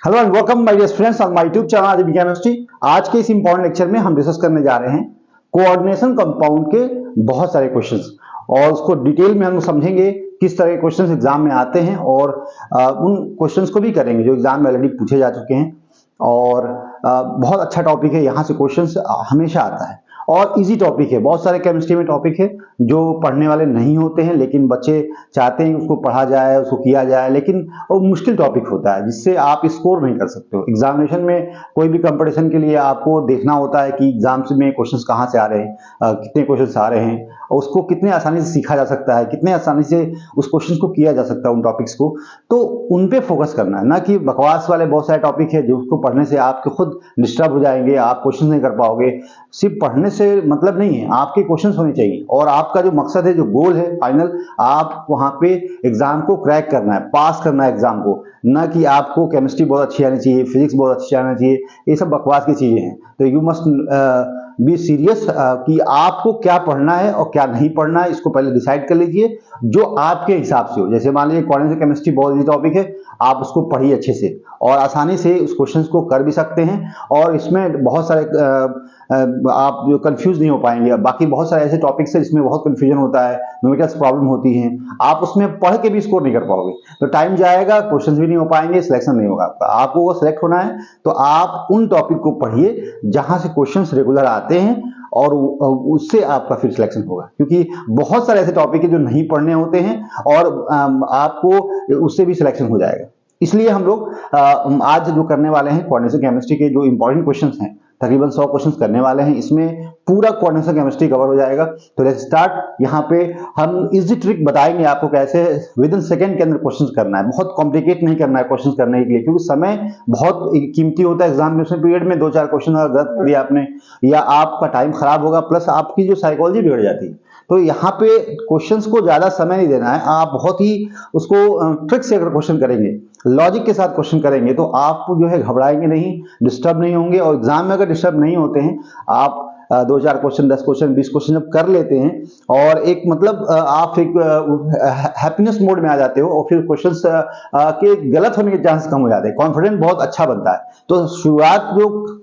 Hello and welcome my dear students on my YouTube channel Aditya chemistry. आज के इस important lecture में हम डिस्कस करने जा रहे हैं कोऑर्डिनेशन कंपाउंड के बहुत सारे क्वेश्चंस और उसको डिटेल में हम समझेंगे किस तरह के क्वेश्चंस एग्जाम में आते हैं और उन क्वेश्चंस को भी करेंगे जो एग्जाम में ऑलरेडी पूछे जा चुके हैं। और बहुत अच्छा टॉपिक है, यहाँ से क्वेश्चंस हमेशा आता है और इजी टॉपिक है। बहुत सारे केमिस्ट्री में टॉपिक है जो पढ़ने वाले नहीं होते हैं, लेकिन बच्चे चाहते हैं उसको पढ़ा जाए, उसको किया जाए, लेकिन वो मुश्किल टॉपिक होता है जिससे आप स्कोर नहीं कर सकते हो। एग्जामिनेशन में कोई भी कंपटीशन के लिए आपको देखना होता है कि एग्जाम्स में क्वेश्चंस कहाँ से आ रहे हैं, कितने क्वेश्चंस आ रहे हैं और उसको कितने आसानी से सीखा जा सकता है, कितने आसानी से उस क्वेश्चन को किया जा सकता है, उन टॉपिक्स को। तो उन पे फोकस करना है, ना कि बकवास वाले बहुत सारे टॉपिक है जो उसको पढ़ने से आपके खुद डिस्टर्ब हो जाएंगे, आप क्वेश्चन नहीं कर पाओगे। सिर्फ पढ़ने से मतलब नहीं है, आपके क्वेश्चंस होने चाहिए और आपका जो मकसद है, जो गोल है फाइनल, आप वहां पे एग्जाम को क्रैक करना है, पास करना है एग्जाम को, ना कि आपको केमिस्ट्री बहुत अच्छी आनी चाहिए, फिजिक्स बहुत अच्छी आनी चाहिए। ये सब बकवास की चीजें हैं। तो यू मस्ट बी सीरियस कि आपको क्या पढ़ना है और क्या नहीं पढ़ना है, इसको पहले डिसाइड कर लीजिए जो आपके हिसाब से हो। जैसे मान लीजिए कॉर्डिनेशन केमिस्ट्री बहुत इजी टॉपिक है, आप उसको पढ़िए अच्छे से और आसानी से उस क्वेश्चंस को कर भी सकते हैं और इसमें बहुत सारे आप जो कंफ्यूज नहीं हो पाएंगे। बाकी बहुत सारे ऐसे टॉपिक्स है जिसमें बहुत कंफ्यूजन होता है, न्यूमेरिकल्स प्रॉब्लम होती है, आप उसमें पढ़ के भी स्कोर नहीं कर पाओगे, तो टाइम जाएगा, क्वेश्चंस भी नहीं हो पाएंगे, सिलेक्शन नहीं होगा आपका। आपको वो सिलेक्ट होना है तो आप उन टॉपिक को पढ़िए जहां से क्वेश्चंस रेगुलर आते हैं और उससे आपका फिर सिलेक्शन होगा, क्योंकि बहुत सारे ऐसे टॉपिक है जो नहीं पढ़ने होते हैं और आपको उससे भी सिलेक्शन हो जाएगा। इसलिए हम लोग आज जो करने वाले हैं कोऑर्डिनेशन केमिस्ट्री के जो इंपॉर्टेंट क्वेश्चंस हैं, तकरीबन 100 क्वेश्चंस करने वाले हैं, इसमें पूरा कोऑर्डिनेशन केमिस्ट्री कवर हो जाएगा। तो लेट्स स्टार्ट। यहाँ पे हम इजी ट्रिक बताएंगे आपको कैसे विद इन सेकंड के अंदर क्वेश्चंस करना है। बहुत कॉम्प्लिकेट नहीं करना है क्वेश्चंस करने के लिए, क्योंकि समय बहुत कीमती होता है। एग्जामिनेशन पीरियड में 2-4 क्वेश्चन अगर गलत कर दिया आपने या आपका टाइम खराब होगा, प्लस आपकी जो साइकोलॉजी बिगड़ जाती है। तो यहाँ पे क्वेश्चंस को ज्यादा समय नहीं देना है, आप बहुत ही उसको ट्रिक से अगर क्वेश्चन करेंगे, लॉजिक के साथ क्वेश्चन करेंगे, तो आप जो है घबराएंगे नहीं, डिस्टर्ब नहीं होंगे। और एग्जाम में अगर डिस्टर्ब नहीं होते हैं, आप 2-4 क्वेश्चन, 10 क्वेश्चन, 20 क्वेश्चन जब कर लेते हैं और एक मतलब आप एक हैप्पीनेस मोड में आ जाते हो और फिर क्वेश्चंस के गलत होने के चांस कम हो जाते हैं, कॉन्फिडेंस बहुत अच्छा बनता है। तो शुरुआत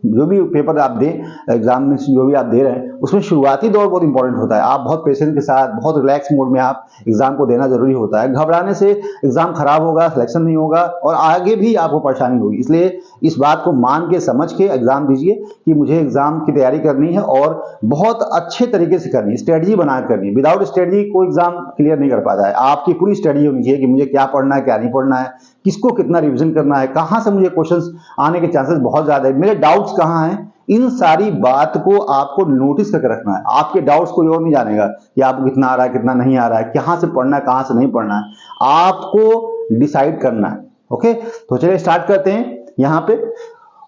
जो भी पेपर आप दें, एग्जाम में जो भी आप दे रहे हैं, उसमें शुरुआती दौर बहुत इंपॉर्टेंट होता है। आप बहुत पेशेंस के साथ, बहुत रिलैक्स मोड में आप एग्जाम को देना जरूरी होता है। घबराने से एग्जाम खराब होगा, सिलेक्शन नहीं होगा और आगे भी आपको परेशानी होगी। इसलिए इस बात को मान के समझ के एग्जाम दीजिए कि मुझे एग्जाम की तैयारी करनी है और बहुत अच्छे तरीके से करनी है, स्ट्रेटजी बनाकर करनी है। विदाउट स्ट्रेटजी कोई एग्जाम क्लियर नहीं कर पाता है। आपकी पूरी स्ट्रेटजी होनी चाहिए कि मुझे क्या पढ़ना है, क्या नहीं पढ़ना है, किसको कितना रिविजन करना है, कहां से मुझे क्वेश्चंस आने के चांसेस बहुत ज्यादा है, मेरे डाउट्स कहां हैं। इन सारी बात को आपको नोटिस करके रखना है। आपके डाउट्स कोई और नहीं जानेगा कि आपको कितना आ रहा है, कितना नहीं आ रहा है, कहां से पढ़ना है, कहां से नहीं पढ़ना है, आपको डिसाइड करना है। ओके, तो चलिए स्टार्ट करते हैं यहाँ पे।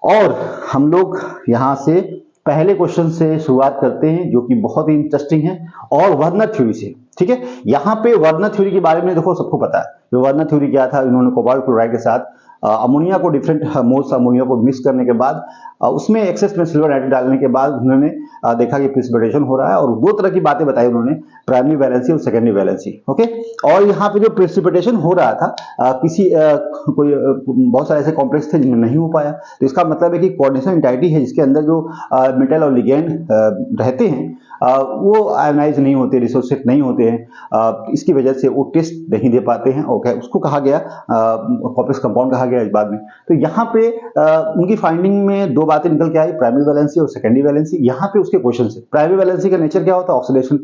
और हम लोग यहाँ से पहले क्वेश्चन से शुरुआत करते हैं जो कि बहुत ही इंटरेस्टिंग है और वर्नर थ्योरी से। ठीक है, यहाँ पे वर्नर थ्योरी के बारे में देखो सबको पता है। जो वर्नर थ्योरी क्या था, इन्होंने कोबाल्ट क्लोराइड के साथ अमोनिया को, डिफरेंट मोल्स अमोनिया को मिक्स करने के बाद उसमें एक्सेस में सिल्वर नाइट्रेट डालने के बाद उन्होंने देखा कि प्रिसिपिटेशन हो रहा है और दो तरह की बातें बताई उन्होंने, प्राइमरी वैलेंसी और सेकेंडरी वैलेंसी। ओके, और यहाँ पे जो प्रिसिपिटेशन हो रहा था कोई बहुत सारे ऐसे कॉम्प्लेक्स थे जिनमें नहीं हो पाया। तो इसका मतलब है कि कोऑर्डिनेशन एंटाइटी है जिसके अंदर जो मेटल और लिगेंड रहते हैं वो आयोनाइज नहीं होते, डिसोसिएट नहीं होते हैं। इसकी वजह से वो टेस्ट नहीं दे पाते हैं। ओके, उसको कहा गया कॉम्प्लेक्स कंपाउंड कहा गया इस बाद में। तो यहाँ पे उनकी फाइंडिंग में दो बातें निकल के आई, प्राइमरी वैलेंसी और सेकेंडरी वैलेंसी। यहाँ पे उसके क्वेश्चन है। प्राइमरी वैलेंसी का नेचर क्या होता है, ऑक्सीडेशन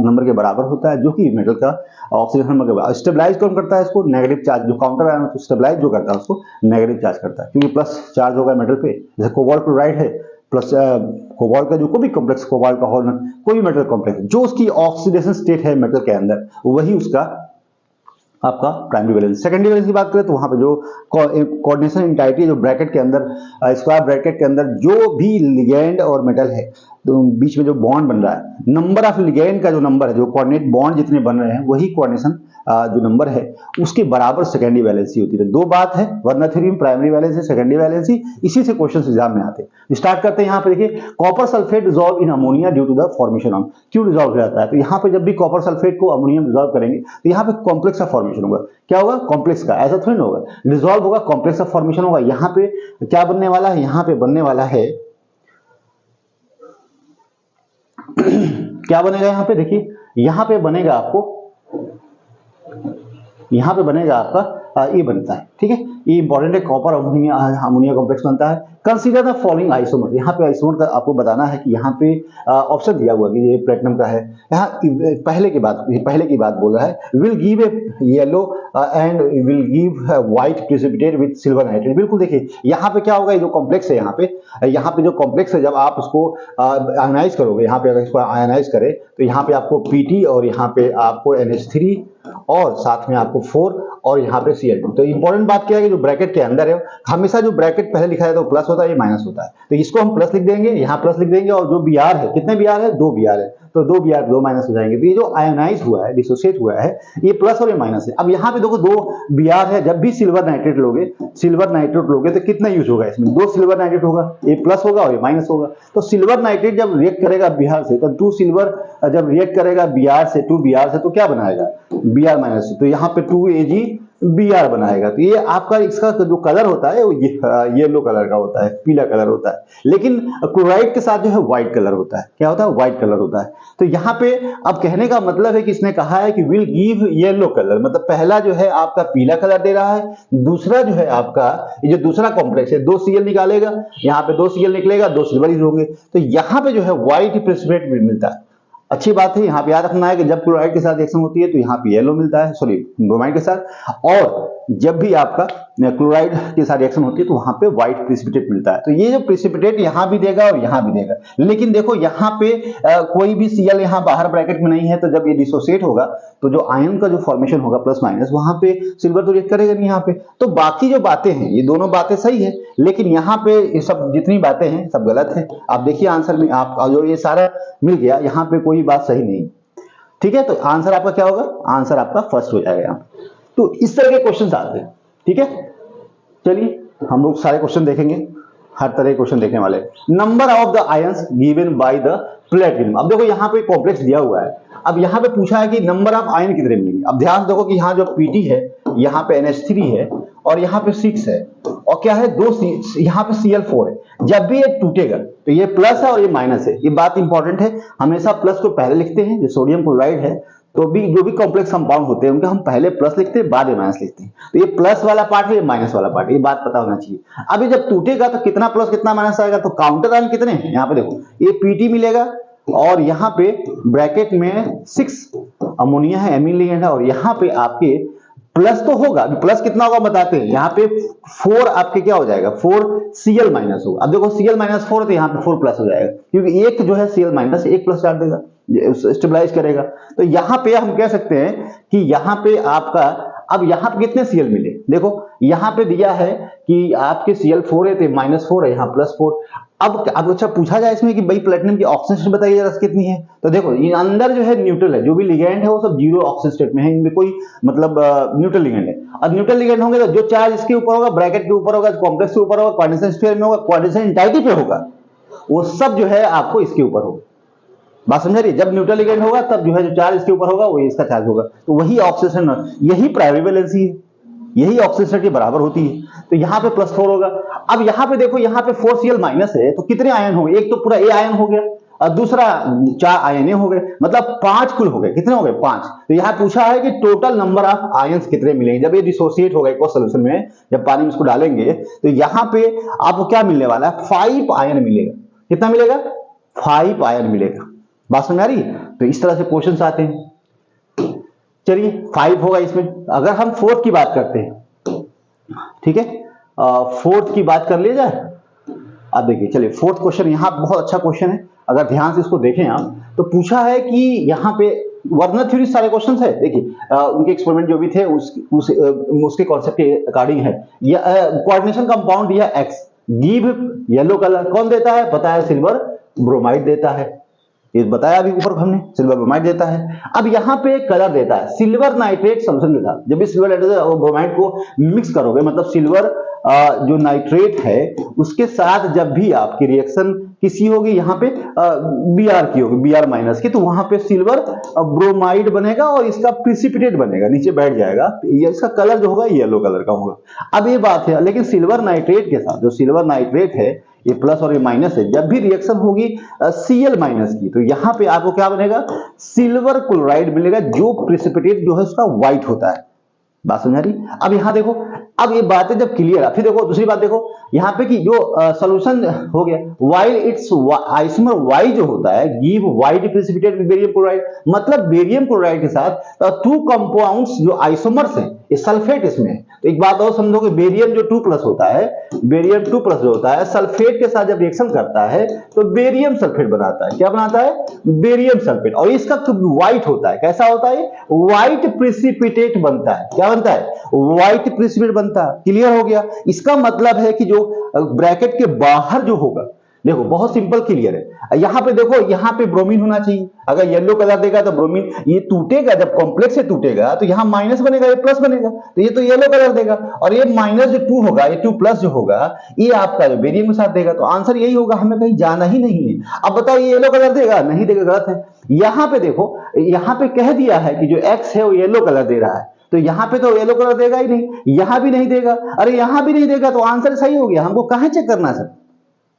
नंबर के बराबर होता है, जो कि मेटल का ऑक्सीडेशन नंबर के बराबर। स्टेबलाइज कौन करता है इसको, नेगेटिव चार्ज। जो काउंटर आयन स्टेबलाइज जो करता है उसको नेगेटिव चार्ज करता है, क्योंकि प्लस चार्ज होगा मेटल पे। जैसे कोबाल्ट क्लोराइड है, प्लस कोबाल्ट का जो कोई भी कॉम्प्लेक्स, कोबाल्ट का हॉर्न, कोई भी मेटल कॉम्प्लेक्स जो उसकी ऑक्सीडेशन स्टेट है मेटल के अंदर, वही उसका आपका प्राइमरी वैलेंस। सेकेंडरी वैलेंस की बात करें तो वहां पे जो कोऑर्डिनेशन एंटाइटी, जो ब्रैकेट के अंदर, स्क्वायर ब्रैकेट के अंदर जो भी लिगेंड और मेटल है तो बीच में जो बॉन्ड बन रहा है, नंबर ऑफ लिगेंड का जो नंबर है, जो कोऑर्डिनेट बॉन्ड जितने बन रहे हैं वही कोऑर्डिनेशन जो नंबर है उसके बराबर सेकेंडरी वैलेंसी होती है। तो दो बात है, वर्नर थ्योरी में प्राइमरी वैलेंसी सेकेंडरी वैलेंसी, इसी से क्वेश्चन एग्जाम में आते हैं। स्टार्ट करते हैं। यहाँ पे देखिए, copper sulphate dissolve in ammonia due to the formation of, क्यों डिसॉल्व हो जाता है? तो यहाँ पे जब भी कॉपर सल्फेट को अमोनिया में डिसॉल्व करेंगे तो यहाँ पे कॉम्प्लेक्स का फॉर्मेशन होगा। क्या होगा? कॉम्प्लेक्स का, ऐसा थोड़ी ना होगा, डिसॉल्व होगा, कॉम्प्लेक्स का फॉर्मेशन होगा। यहाँ पे क्या बनने वाला है? यहाँ पे बनने वाला है क्या बनेगा? यहाँ पे देखिए, यहाँ पे बनेगा आपको, यहाँ पे बनेगा आपका ये बनता है, ठीक है, ये इंपॉर्टेंट है, कॉपर अमोनिया अमोनिया कॉम्प्लेक्स बनता है। कंसीडर द फॉलोइंग आइसोमर, यहाँ पे आइसोमर का आपको बताना है कि यहाँ पे ऑप्शन दिया हुआ कि ये प्लेटिनम का है। यहाँ पहले की बात बोल रहा है, will give a yellow and will give white precipitate with silver nitrate. बिल्कुल देखिए, यहाँ पे क्या होगा, ये जो कॉम्प्लेक्स है, यहाँ पे जो कॉम्प्लेक्स है, जब आप उसको आयनाइज करोगे, यहाँ पे अगर इसको आयनाइज करें तो यहाँ पे आपको Pt और यहाँ पे आपको NH3 और साथ में आपको 4 और यहाँ पे Cl2। तो इंपॉर्टेंट बात क्या है कि जो ब्रैकेट के अंदर है, हमेशा जो ब्रैकेट पहले लिखा है तो प्लस होता है, ये माइनस होता है, तो इसको हम प्लस लिख देंगे, यहाँ प्लस लिख देंगे, और जो Br है, कितने Br है? 2 Br है, तो 2 Br 2 माइनस हो जाएंगे। तो ये जो आयोनाइज हुआ है, डिसोसिएट हुआ है, ये प्लस और ये माइनस है। अब यहाँ पे देखो 2 Br है, जब भी सिल्वर नाइट्रेट लोगे तो कितना यूज होगा इसमें? 2 सिल्वर नाइट्रेट होगा, ये प्लस होगा और ये माइनस होगा। तो सिल्वर नाइट्रेट जब रिएक्ट करेगा Br से, तो 2 सिल्वर जब रिएक्ट करेगा Br से तो क्या बनाएगा? Br माइनस, तो यहाँ पे 2Ag Br बनाएगा। तो ये आपका इसका जो कलर होता है वो येलो कलर का होता है, पीला कलर होता है, लेकिन क्लोराइड के साथ जो है व्हाइट कलर होता है। क्या होता है? व्हाइट कलर होता है। तो यहाँ पे अब कहने का मतलब है कि इसने कहा है कि विल गिव येलो कलर, मतलब पहला जो है आपका पीला कलर दे रहा है, दूसरा जो है आपका ये जो दूसरा कॉम्प्लेक्स है 2 Cl निकालेगा, यहाँ पे 2 Cl निकलेगा, 2 सिल्वर होंगे, तो यहाँ पे जो है व्हाइट प्रेसिपिटेट मिलता है। अच्छी बात है, यहाँ पे याद रखना है कि जब क्लोराइड के साथ रिएक्शन होती है तो यहाँ पे येलो मिलता है, सॉरी ब्रोमाइड के साथ, और जब भी आपका क्लोराइड के साथ रिएक्शन होती है तो वहां पे व्हाइट प्रेसिपिटेट मिलता है। तो ये जो प्रेसिपिटेट यहाँ भी देगा और यहाँ भी देगा, लेकिन देखो यहाँ पे कोई भी Cl यहाँ बाहर ब्रैकेट में नहीं है, तो जब ये डिसोसिएट होगा तो जो आयन का जो फॉर्मेशन होगा प्लस माइनस, वहां पे सिल्वर तो रिएक्ट करेगा नहीं यहाँ पे। तो बाकी जो बातें हैं, ये दोनों बातें सही है, लेकिन यहाँ पे ये सब जितनी बातें हैं सब गलत है। आप देखिए आंसर में, आप जो ये सारा मिल गया, यहाँ पे कोई बात सही नहीं, ठीक है। तो आंसर आपका क्या होगा? आंसर आपका फर्स्ट हो जाएगा यहाँ। तो इस तरह के क्वेश्चन आते हैं, ठीक है। चलिए हम लोग सारे क्वेश्चन देखेंगे, हर तरह के क्वेश्चन देखने वाले। Number of the ions given by the platinum. अब देखो यहाँ पे कॉम्प्लेक्स दिया हुआ है, अब यहाँ पे पूछा है कि नंबर ऑफ आयन कितने मिलेंगे। अब ध्यान देखो कि यहाँ जो Pt है, यहाँ पे NH3 है और यहाँ पे 6 है, और क्या है 2 यहाँ पे Cl4 है। जब भी ये टूटेगा तो ये प्लस है और ये माइनस है, ये बात इंपॉर्टेंट है। हमेशा प्लस को पहले लिखते हैं, जो सोडियम क्लोराइड है, तो भी जो भी कॉम्प्लेक्स कंपाउंड होते हैं उनका हम पहले प्लस लिखते हैं, बाद में माइनस लिखते हैं। तो ये प्लस वाला पार्ट है, ये माइनस वाला पार्ट है, ये बात पता होना चाहिए। अभी जब टूटेगा तो कितना प्लस कितना माइनस आएगा, तो काउंटर आयन कितने हैं यहाँ पे देखो, ये Pt मिलेगा और यहाँ पे ब्रैकेट में 6 अमोनिया है, एमीन लिगेंड है, और यहाँ पे आपके प्लस तो होगा, प्लस कितना होगा बताते हैं। यहाँ पे 4 आपके क्या हो जाएगा, 4 Cl माइनस होगा। अब देखो Cl माइनस 4 तो यहाँ पे 4 प्लस हो जाएगा, क्योंकि एक जो है Cl माइनस एक प्लस डाल देगा, स्टेबलाइज करेगा। तो यहाँ पे हम कह सकते हैं कि यहाँ पे आपका, अब यहाँ पे कितने Cl मिले, देखो यहाँ पे दिया है कि आपके Cl4 है तो -4 है, यहाँ +4। अब अच्छा पूछा जाए इसमें कि भाई प्लेटिनम की ऑक्सीजन स्टेट बताइए जरा कितनी है, तो देखो ये अंदर जो है न्यूट्रल है, जो भी लिगेंड है वो सब 0 ऑक्सीजन स्टेट में है, इनमें कोई मतलब न्यूट्रल लिगेंड है। अब न्यूट्रल लिगेंड होंगे तो जो चार्ज इसके ऊपर होगा, ब्रैकेट के ऊपर होगा, कॉम्प्लेक्स के ऊपर होगा, कोऑर्डिनेशन स्फीयर में होगा, कोऑर्डिनेशन एंटाइटी पे होगा, वो सब जो है आपको इसके ऊपर होगा। बात समझ रही है? जब न्यूट्रल लिगेंड होगा तब जो है जो चार्ज इसके ऊपर होगा वो इसका चार्ज होगा, तो वही ऑक्सीजन, यही प्राइमरी वैलेंसी है, यही ऑक्सीजन के बराबर होती है। तो यहाँ पे +4 होगा। अब यहाँ पे देखो, यहाँ पे 4 Cl माइनस है, तो कितने आयन हो गए, एक तो पूरा A आयन हो गया और दूसरा 4 आयन हो गए, मतलब 5 कुल हो गए। कितने हो गए? 5। तो यहाँ पूछा है कि टोटल नंबर ऑफ आयंस कितने मिलेंगे जब ये डिसोसिएट होगा एक सोल्यूशन में, जब पानी में इसको डालेंगे तो यहाँ पे आपको क्या मिलने वाला है, 5 आयन मिलेगा। कितना मिलेगा? 5 आयन मिलेगा। बात समझ आ रही है? तो इस तरह से क्वेश्चन आते हैं। चलिए 5 होगा इसमें। अगर हम फोर्थ की बात करते हैं, ठीक है, फोर्थ की बात कर लिया जाए। अब देखिए, चलिए फोर्थ क्वेश्चन, यहाँ बहुत अच्छा क्वेश्चन है, अगर ध्यान से इसको देखें आप, तो पूछा है कि यहाँ पे वर्नर थ्योरी सारे क्वेश्चन है, देखिए उनके एक्सपेरिमेंट जो भी थे उसके कॉन्सेप्ट के अकॉर्डिंग है। कोऑर्डिनेशन कंपाउंड दिया X, गिव येलो कलर, कौन देता है? पता है सिल्वर ब्रोमाइड देता है, ये बताया अभी ऊपर हमने, सिल्वर ब्रोमाइड देता है। अब यहाँ पे कलर देता है सिल्वर नाइट्रेट सॉल्यूशन के साथ। जब भी सिल्वर नाइट्रेट और ब्रोमाइड को मिक्स करोगे, मतलब सिल्वर जो नाइट्रेट है उसके साथ जब भी आपकी रिएक्शन किसी होगी, यहाँ पे Br की होगी, Br माइनस की, तो वहां पे सिल्वर ब्रोमाइड बनेगा और इसका प्रिसिपिटेट बनेगा, नीचे बैठ जाएगा, ये इसका कलर जो होगा येलो कलर का होगा। अब ये बात है, लेकिन सिल्वर नाइट्रेट के साथ, जो सिल्वर नाइट्रेट है ये प्लस और ये माइनस है, जब भी रिएक्शन होगी Cl माइनस की, तो यहाँ पे आपको क्या बनेगा, सिल्वर क्लोराइड मिलेगा, जो प्रिसिपिटेट जो है उसका व्हाइट होता है। बात समझा रही? अब यहां देखो, अब ये बातें जब क्लियर है, फिर देखो दूसरी बात देखो यहाँ पे कि जो सॉल्यूशन हो गया, व्हाइल इट्स आइसोमर Y जो होता है give white precipitate with barium chloride, मतलब बेरियम क्लोराइड के साथ टू कंपाउंड्स जो आइसोमर्स हैं, ये सल्फेट इसमें है। तो एक बात और समझो कि बेरियम जो 2+ होता है, बेरियम 2+ जो होता है सल्फेट के साथ जब रिएक्शन करता है तो बेरियम सल्फेट बनाता है। क्या बनाता है? Barium sulphate. और इसका व्हाइट होता है, कैसा होता है? व्हाइट प्रिसिपिटेट बनता है। क्या बनता है? व्हाइट प्रिसिपिटेट बनता है। क्लियर हो गया? इसका मतलब है कि जो ब्रैकेट के बाहर जो होगा, देखो बहुत सिंपल क्लियर है। यहां पे देखो, यहां पे ब्रोमीन होना चाहिए, अगर येलो कलर देगा तो ब्रोमीन, ये टूटेगा जब कॉम्प्लेक्स से टूटेगा तो यहां माइनस बनेगा, ये प्लस बनेगा, तो ये तो येलो कलर देगा। और ये माइनस जो 2 होगा, ये 2+ जो होगा ये आपका जो बेरियम के साथ देगा, तो आंसर यही होगा, हमें कहीं जाना ही नहीं है। अब बताओ ये येलो कलर देगा? नहीं देगा, गलत है। यहां पे देखो, यहां पे कह दिया है कि जो एक्स है वो येलो कलर दे रहा है, तो यहां पे तो येलो कलर देगा ही नहीं, यहां भी नहीं देगा, अरे यहां भी नहीं देगा, तो आंसर सही हो गया। हमको कहां चेक करना है?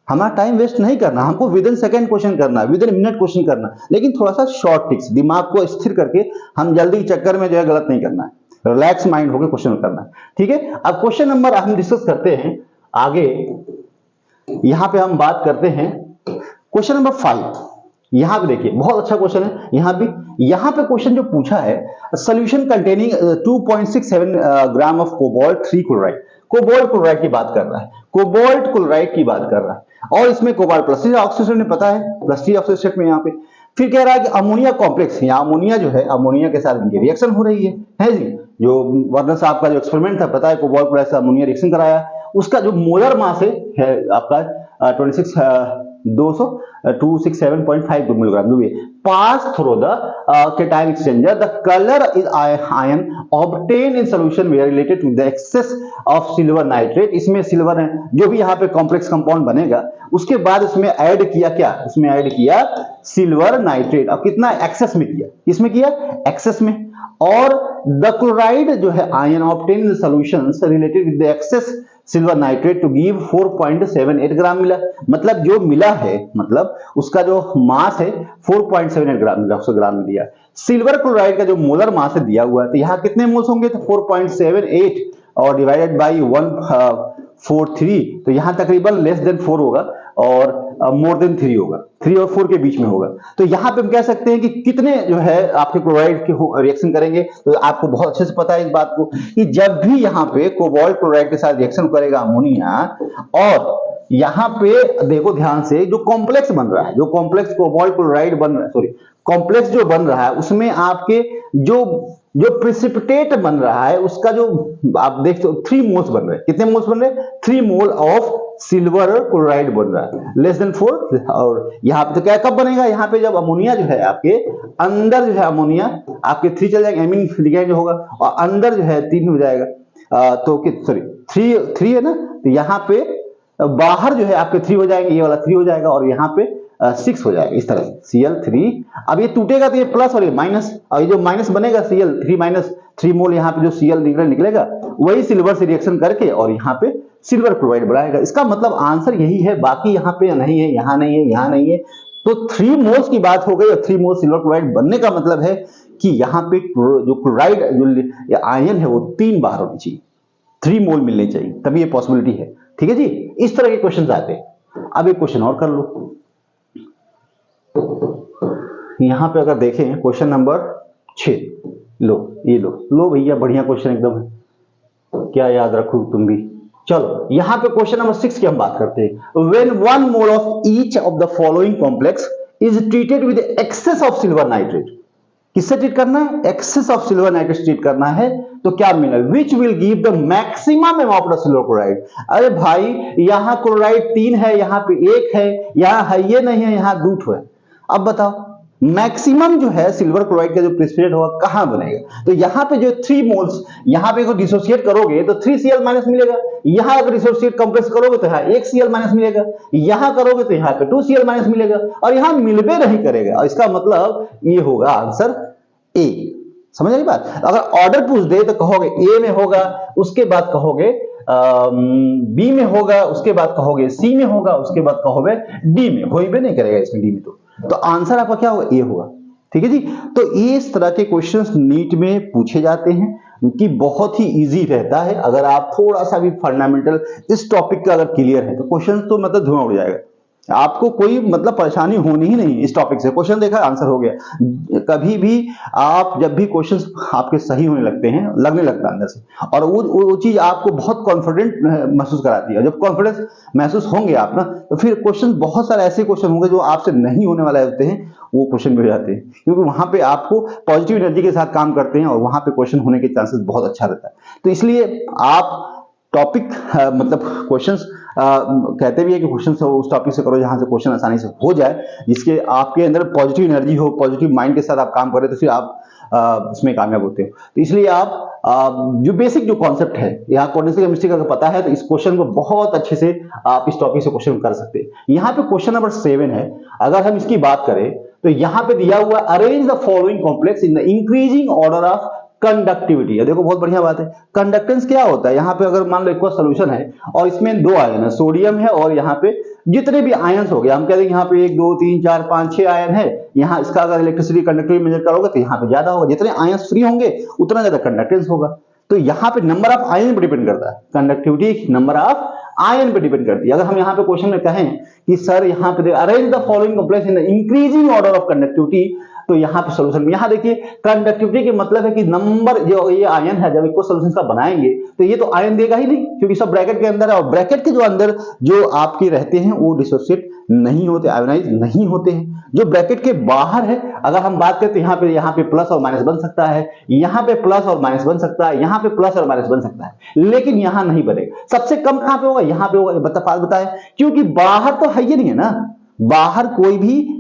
हमारा टाइम वेस्ट नहीं करना, हमको विद इन सेकंड क्वेश्चन करना, विद इन मिनट क्वेश्चन करना, लेकिन थोड़ा सा शॉर्ट टिक्स, दिमाग को स्थिर करके, हम जल्दी चक्कर में जो है गलत नहीं करना है, रिलैक्स माइंड होकर क्वेश्चन करना है। ठीक है, अब क्वेश्चन नंबर हम डिस्कस करते हैं आगे। यहां पे हम बात करते हैं क्वेश्चन नंबर 5। यहां पे देखिए बहुत अच्छा क्वेश्चन है। यहां पे क्वेश्चन जो पूछा है, solution containing 2.67 gram of cobalt 3 chloride, cobalt chloride की बात कर रहा है, कोबाल्ट क्लोराइड की बात कर रहा है, और इसमें कोबाल्ट प्लस ऑक्सीडेशन में पता है, प्लस ऑक्सीडेशन में यहाँ पे फिर कह रहा है कि अमोनिया कॉम्प्लेक्स, यहाँ अमोनिया जो है, अमोनिया के साथ इनकी रिएक्शन हो रही है जी। जो वर्धन साहब का जो एक्सपेरिमेंट था, पता है कोबाल्ट क्लोराइड से अमोनिया रिएक्शन कराया, उसका जो मोलर मास है आपका 267.52 मिलीग्राम, जो भी pass through the cation exchanger, the colour is ion obtain in solution where related with the excess of silver nitrate. इसमें सिल्वर है, जो भी यहाँ पे कॉम्प्लेक्स कंपाउंड बनेगा, उसके बाद इसमें ऐड किया क्या, इसमें ऐड किया सिल्वर नाइट्रेट। अब कितना एक्सेस में किया, इसमें किया एक्सेस में, और द क्लोराइड जो है ion obtain in solutions related with the excess silver nitrate to give 4.78 gram मिला। मतलब जो मिला है, मतलब उसका जो मास है 4.78 ग्राम मिला, 100 ग्राम में दिया। सिल्वर क्लोराइड का जो मोलर मास है दिया हुआ है, तो यहाँ कितने मोल्स होंगे, तो 4.78 और डिवाइडेड बाई 143, तो यहाँ तकरीबन लेस देन 4 होगा और मोर देन 3 होगा, 3 और 4 के बीच में होगा। तो यहाँ पे हम कह सकते हैं कि कितने जो है आपके क्लोराइड के रिएक्शन करेंगे। तो आपको बहुत अच्छे से पता है इस बात को कि जब भी यहाँ पे कोबाल्ट क्लोराइड के साथ रिएक्शन करेगा अमोनिया, और यहाँ पे देखो ध्यान से, जो कॉम्प्लेक्स बन रहा है, जो कॉम्प्लेक्स कोबाल्ट क्लोराइड बन रहा है, सॉरी कॉम्प्लेक्स जो बन रहा है, उसमें आपके जो प्रिसिपिटेट बन रहा है, उसका जो आप देखते हो 3 मोल्स बन रहे हैं। कितने मोल्स बन रहे हैं? 3 मोल ऑफ सिल्वर क्लोराइड बन रहा है, लेस देन 4। और यहाँ पे तो क्या कब बनेगा, यहाँ पे जब अमोनिया जो है आपके अंदर जो है, अमोनिया आपके 3 चल जाएगा, एमीन लिगैंड जो होगा, और अंदर जो है 3 हो जाएगा, तो सॉरी 3 है ना, तो यहाँ पे बाहर जो है आपके 3 हो जाएंगे, ये वाला 3 हो जाएगा, और यहाँ पे 6 हो जाएगा, इस तरह से Cl3। अब ये टूटेगा तो ये प्लस और ये माइनस, और ये जो माइनस बनेगा Cl3 माइनस 3 मोल, यहाँ पे जो Cl निकलेगा वही सिल्वर से रिएक्शन करके और यहाँ पे सिल्वर क्लोराइड बनाएगा। इसका मतलब आंसर यही है, बाकी यहाँ पे नहीं है, यहाँ नहीं है, यहाँ नहीं है। तो 3 मोल्स की बात हो गई, और 3 मोल सिल्वर क्लोराइड बनने का मतलब है कि यहाँ पे जो क्लोराइड जो आयन है वो 3 बार होनी चाहिए, 3 मोल मिलने चाहिए, तभी ये पॉसिबिलिटी है। ठीक है जी, इस तरह के क्वेश्चन आते हैं। अब एक क्वेश्चन और कर लो। यहां पे अगर देखें क्वेश्चन नंबर 6, लो भैया, बढ़िया क्वेश्चन एकदम है, क्या याद रखो तुम भी। चलो यहां पे क्वेश्चन नंबर 6 की हम बात करते हैं। When 1 mole of each of the following complex is treated with excess of silver nitrate, किससे ट्रीट करना है? Excess of silver nitrate treat करना है। तो क्या मिला? Which will give the maximum amount of silver chloride. अरे भाई यहां क्लोराइड 3 है, यहां पे 1 है, यहां है ये नहीं है, यहां 2 है। अब बताओ मैक्सिमम जो है सिल्वर क्लोराइड का जो प्रेसिपिटेट होगा कहां बनेगा? तो यहां पे जो 3 मोल्स, यहां पे अगर डिसोसिएट करोगे तो 3Cl माइनस मिलेगा, यहां अगर डिसोसिएट कंप्रेस करोगे तो यहां 1Cl माइनस मिलेगा, यहां करोगे तो यहां पे 2Cl माइनस मिलेगा, और यहां मिलबे नहीं करेगा। और इसका मतलब ये होगा आंसर ए। समझ आई बात? अगर ऑर्डर पूछ दे तो कहोगे ए में होगा, उसके बाद कहोगे बी में होगा, उसके बाद कहोगे सी में होगा, उसके बाद कहोगे डी में। हो ही नहीं करेगा इसमें डी में। तो आंसर आपका क्या होगा? ए होगा। ठीक है जी। तो इस तरह के क्वेश्चंस नीट में पूछे जाते हैं कि बहुत ही इजी रहता है। अगर आप थोड़ा सा भी फंडामेंटल इस टॉपिक का अगर क्लियर है तो क्वेश्चन तो मतलब धुआं उड़ जाएगा। आपको कोई मतलब परेशानी होनी ही नहीं इस टॉपिक से। क्वेश्चन देखा, आंसर हो गया। कभी भी आप जब भी क्वेश्चंस आपके सही होने लगते हैं, लगने लगता है अंदर से, और वो चीज आपको बहुत कॉन्फिडेंट महसूस कराती है। जब कॉन्फिडेंस महसूस होंगे आप ना, तो फिर क्वेश्चन, बहुत सारे ऐसे क्वेश्चन होंगे जो आपसे नहीं होने वाले होते हैं, वो क्वेश्चन भी हो जाते हैं, क्योंकि वहां पे आपको पॉजिटिव एनर्जी के साथ काम करते हैं और वहां पे क्वेश्चन होने के चांसेस बहुत अच्छा रहता है। तो इसलिए आप टॉपिक मतलब क्वेश्चंस कहते भी है कि क्वेश्चन से उस टॉपिक से करो जहां से क्वेश्चन आसानी से हो जाए, जिसके आपके अंदर पॉजिटिव एनर्जी हो, पॉजिटिव माइंड के साथ आप काम करें, तो फिर आप उसमें कामयाब होते हो। तो इसलिए आप जो बेसिक जो कॉन्सेप्ट है यहाँ कोऑर्डिनेशन केमिस्ट्री का अगर पता है तो इस क्वेश्चन को बहुत अच्छे से आप इस टॉपिक से क्वेश्चन कर सकते हैं। यहाँ पे क्वेश्चन नंबर 7 है। अगर हम इसकी बात करें तो यहाँ पे दिया हुआ arrange the following complex in the increasing order of conductivity. देखो बहुत बढ़िया बात है। कंडक्टेंस क्या होता है? यहाँ पे अगर मान लो एक सोल्यूशन है और इसमें 2 आयन है, सोडियम है और यहाँ पे जितने भी आयन्स हो गए, हम कह देंगे यहाँ पे 1 2 3 4 5 6 आयन है। यहाँ इसका अगर इलेक्ट्रिसिटी कंडक्टिविटी मेजर करोगे तो यहाँ पे ज्यादा होगा। जितने आयन्स फ्री होंगे उतना ज्यादा कंडक्टेंस होगा। तो यहाँ पे नंबर ऑफ आयन पर डिपेंड करता है। कंडक्टिविटी नंबर ऑफ आयन पे डिपेंड करती है। अगर हम यहाँ पे क्वेश्चन में कहें कि सर यहाँ पे arrange the following complex in the increasing order of conductivity, तो यहाँ पे सॉल्यूशन में, यहाँ देखिए कंडक्टिविटी के मतलब है कि नंबर जो ये आयन है जब इसको सॉल्यूशन का बनाएंगे तो ये तो आयन देगा ही नहीं, क्योंकि सब ब्रैकेट के अंदर है, और ब्रैकेट के जो अंदर जो आपके रहते हैं वो डिसोसिएट नहीं होते, आयोनाइज नहीं होते हैं। जो ब्रैकेट के बाहर है, अगर हम बात करते हैं यहाँ पे प्लस और माइनस बन सकता है, यहाँ पे प्लस और माइनस बन सकता है, यहाँ पे प्लस और माइनस बन सकता है, लेकिन यहाँ नहीं बनेगा। सबसे कम कहां पे होगा? यहाँ पे होगा। बताए, क्योंकि बाहर तो है ही नहीं है ना, बाहर कोई भी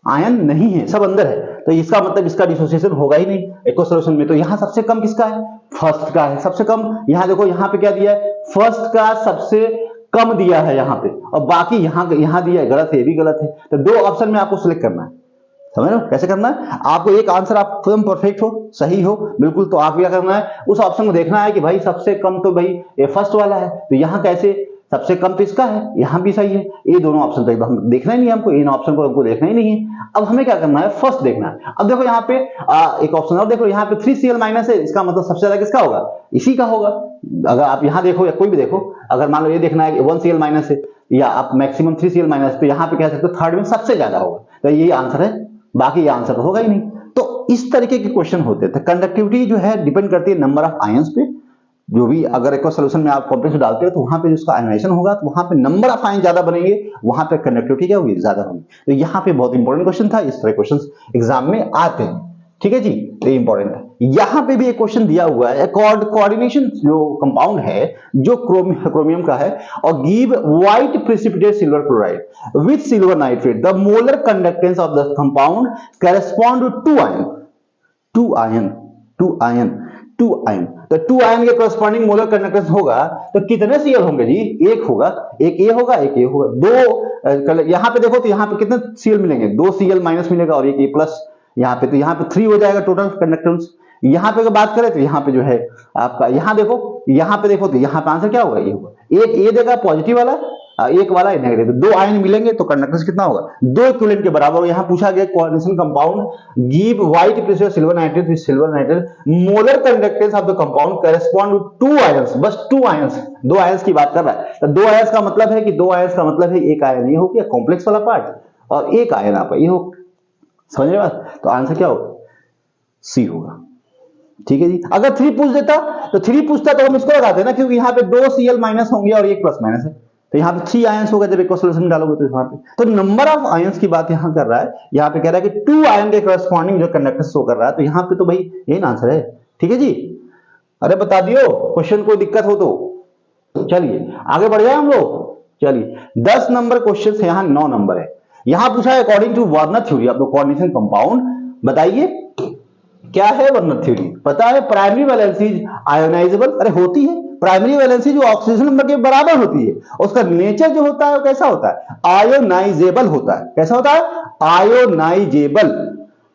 आयन नहीं है, सब अंदर है। तो इसका मतलब इसका डिसोसिएशन होगा ही नहीं एक्वा सॉल्यूशन में। तो यहां सबसे कम किसका है? फर्स्ट का है सबसे कम। यहां देखो यहाँ पे क्या दिया है? फर्स्ट का सबसे कम दिया है यहाँ पे, और बाकी यहाँ दिया है, गलत है, ये भी गलत है। तो 2 ऑप्शन में आपको सिलेक्ट करना है। समझ रहे हो कैसे करना है? आपको एक आंसर आप स्वयं परफेक्ट हो, सही हो बिल्कुल, तो आप क्या करना है, उस ऑप्शन को देखना है कि भाई सबसे कम तो भाई ये फर्स्ट वाला है, तो यहाँ कैसे सबसे कम तो इसका है, यहाँ भी सही है। ये दोनों ऑप्शन तो हम देखना ही नहीं है, हमको इन ऑप्शन को हमको देखना ही नहीं है। अब हमें क्या करना है? फर्स्ट देखना है। अब देखो यहाँ पे एक ऑप्शन और देखो, यहाँ पे 3Cl माइनस है, इसका मतलब सबसे ज्यादा किसका होगा? इसी का होगा। अगर आप यहाँ देखो या कोई भी देखो, अगर मान लो ये देखना है कि 1Cl माइनस है या आप मैक्सिमम 3Cl माइनस, तो यहाँ पे कह सकते हो थर्ड में सबसे ज्यादा होगा, तो यही आंसर है, बाकी ये आंसर तो होगा ही नहीं। तो इस तरीके के क्वेश्चन होते थे। कंडक्टिविटी जो है डिपेंड करती है नंबर ऑफ आयंस पे। जो भी अगर एक्वा सॉल्यूशन में आप कॉम्प्लेक्स डालते हो तो वहां पे जिसका आयनाइजेशन होगा तो वहां पे नंबर ऑफ आयन ज्यादा बनेंगे, वहां पे कंडक्टिविटी क्या होगी? ज्यादा होगी। तो यहाँ पे बहुत इंपॉर्टेंट क्वेश्चन था। इस तरह क्वेश्चन एग्जाम में आते हैं। ठीक है जी, तो इंपॉर्टेंट है। यहाँ पे भी एक क्वेश्चन दिया हुआ है, कोऑर्डिनेशन जो कंपाउंड है जो क्रोमियम का है, और give white precipitate silver chloride with silver nitrate, the molar conductance of the compound correspond to 2 ion. तो 2 आयन के करस्पॉन्डिंग मोलर कंडक्टेंस होगा तो कितने Cl होंगे जी? 1 होगा, एक A होगा, एक A होगा। 2 यहाँ पे देखो तो यहाँ पे कितने Cl मिलेंगे? 2 Cl माइनस मिलेगा और एक A प्लस यहाँ पे, तो यहाँ पे 3 हो जाएगा टोटल कंडक्टेंस। यहाँ पे अगर बात करें तो यहाँ पे जो है आपका, यहाँ देखो तो यहाँ पे आंसर क्या होगा? ये होगा। एक A देगा पॉजिटिव वाला, एक वाला नेगेटिव, तो 2 आयन मिलेंगे तो कंडक्टेंस कितना होगा? 2 इक्विवेलेंट के बराबर। यहाँ पूछा गया coordination compound give white precipitate silver nitrate with silver nitrate, molar conductance of the compound correspond to 2 ions. बस 2 आयंस, 2 आयंस की बात कर रहा है। तो 2 आयंस का मतलब है कि 2 आयंस का मतलब है एक आयन ये हो गया कॉम्प्लेक्स वाला पार्ट, और एक आयन आपका ये हो। समझ रहे बात? तो आंसर क्या होगा? सी होगा। ठीक है जी। अगर 3 पूछ देता तो 3 पूछता तो हम इसको लगाते ना, क्योंकि यहाँ पे 2 Cl माइनस होंगे और एक प्लस माइनस है, तो यहाँ पे 3 आयंस होगा जब एक्वस सॉल्यूशन में डालोगे तो यहाँ पे, तो नंबर ऑफ आयंस की बात यहाँ कर रहा है, यहाँ पे कह रहा है कि 2 आयन के करस्पॉन्डिंग जो कंडक्टेंस शो कर रहा है, तो यहाँ पे तो भाई यही आंसर है। ठीक है जी, अरे बता दियो, क्वेश्चन कोई दिक्कत हो तो। चलिए आगे बढ़ जाए हम लोग। चलिए 10 नंबर क्वेश्चन है, यहाँ 9 नंबर है। यहाँ पूछा है according to Werner theory of the coordination compound, बताइए क्या है वार्नर थ्योरी। पता है प्राइमरी वैलेंसी आयोनाइजेबल, अरे होती है प्राइमरी वैलेंसी जो ऑक्सीजन नंबर के बराबर होती है, उसका नेचर जो होता है वो कैसा होता है, आयोनाइजेबल होता है। कैसा होता है, आयोनाइजेबल।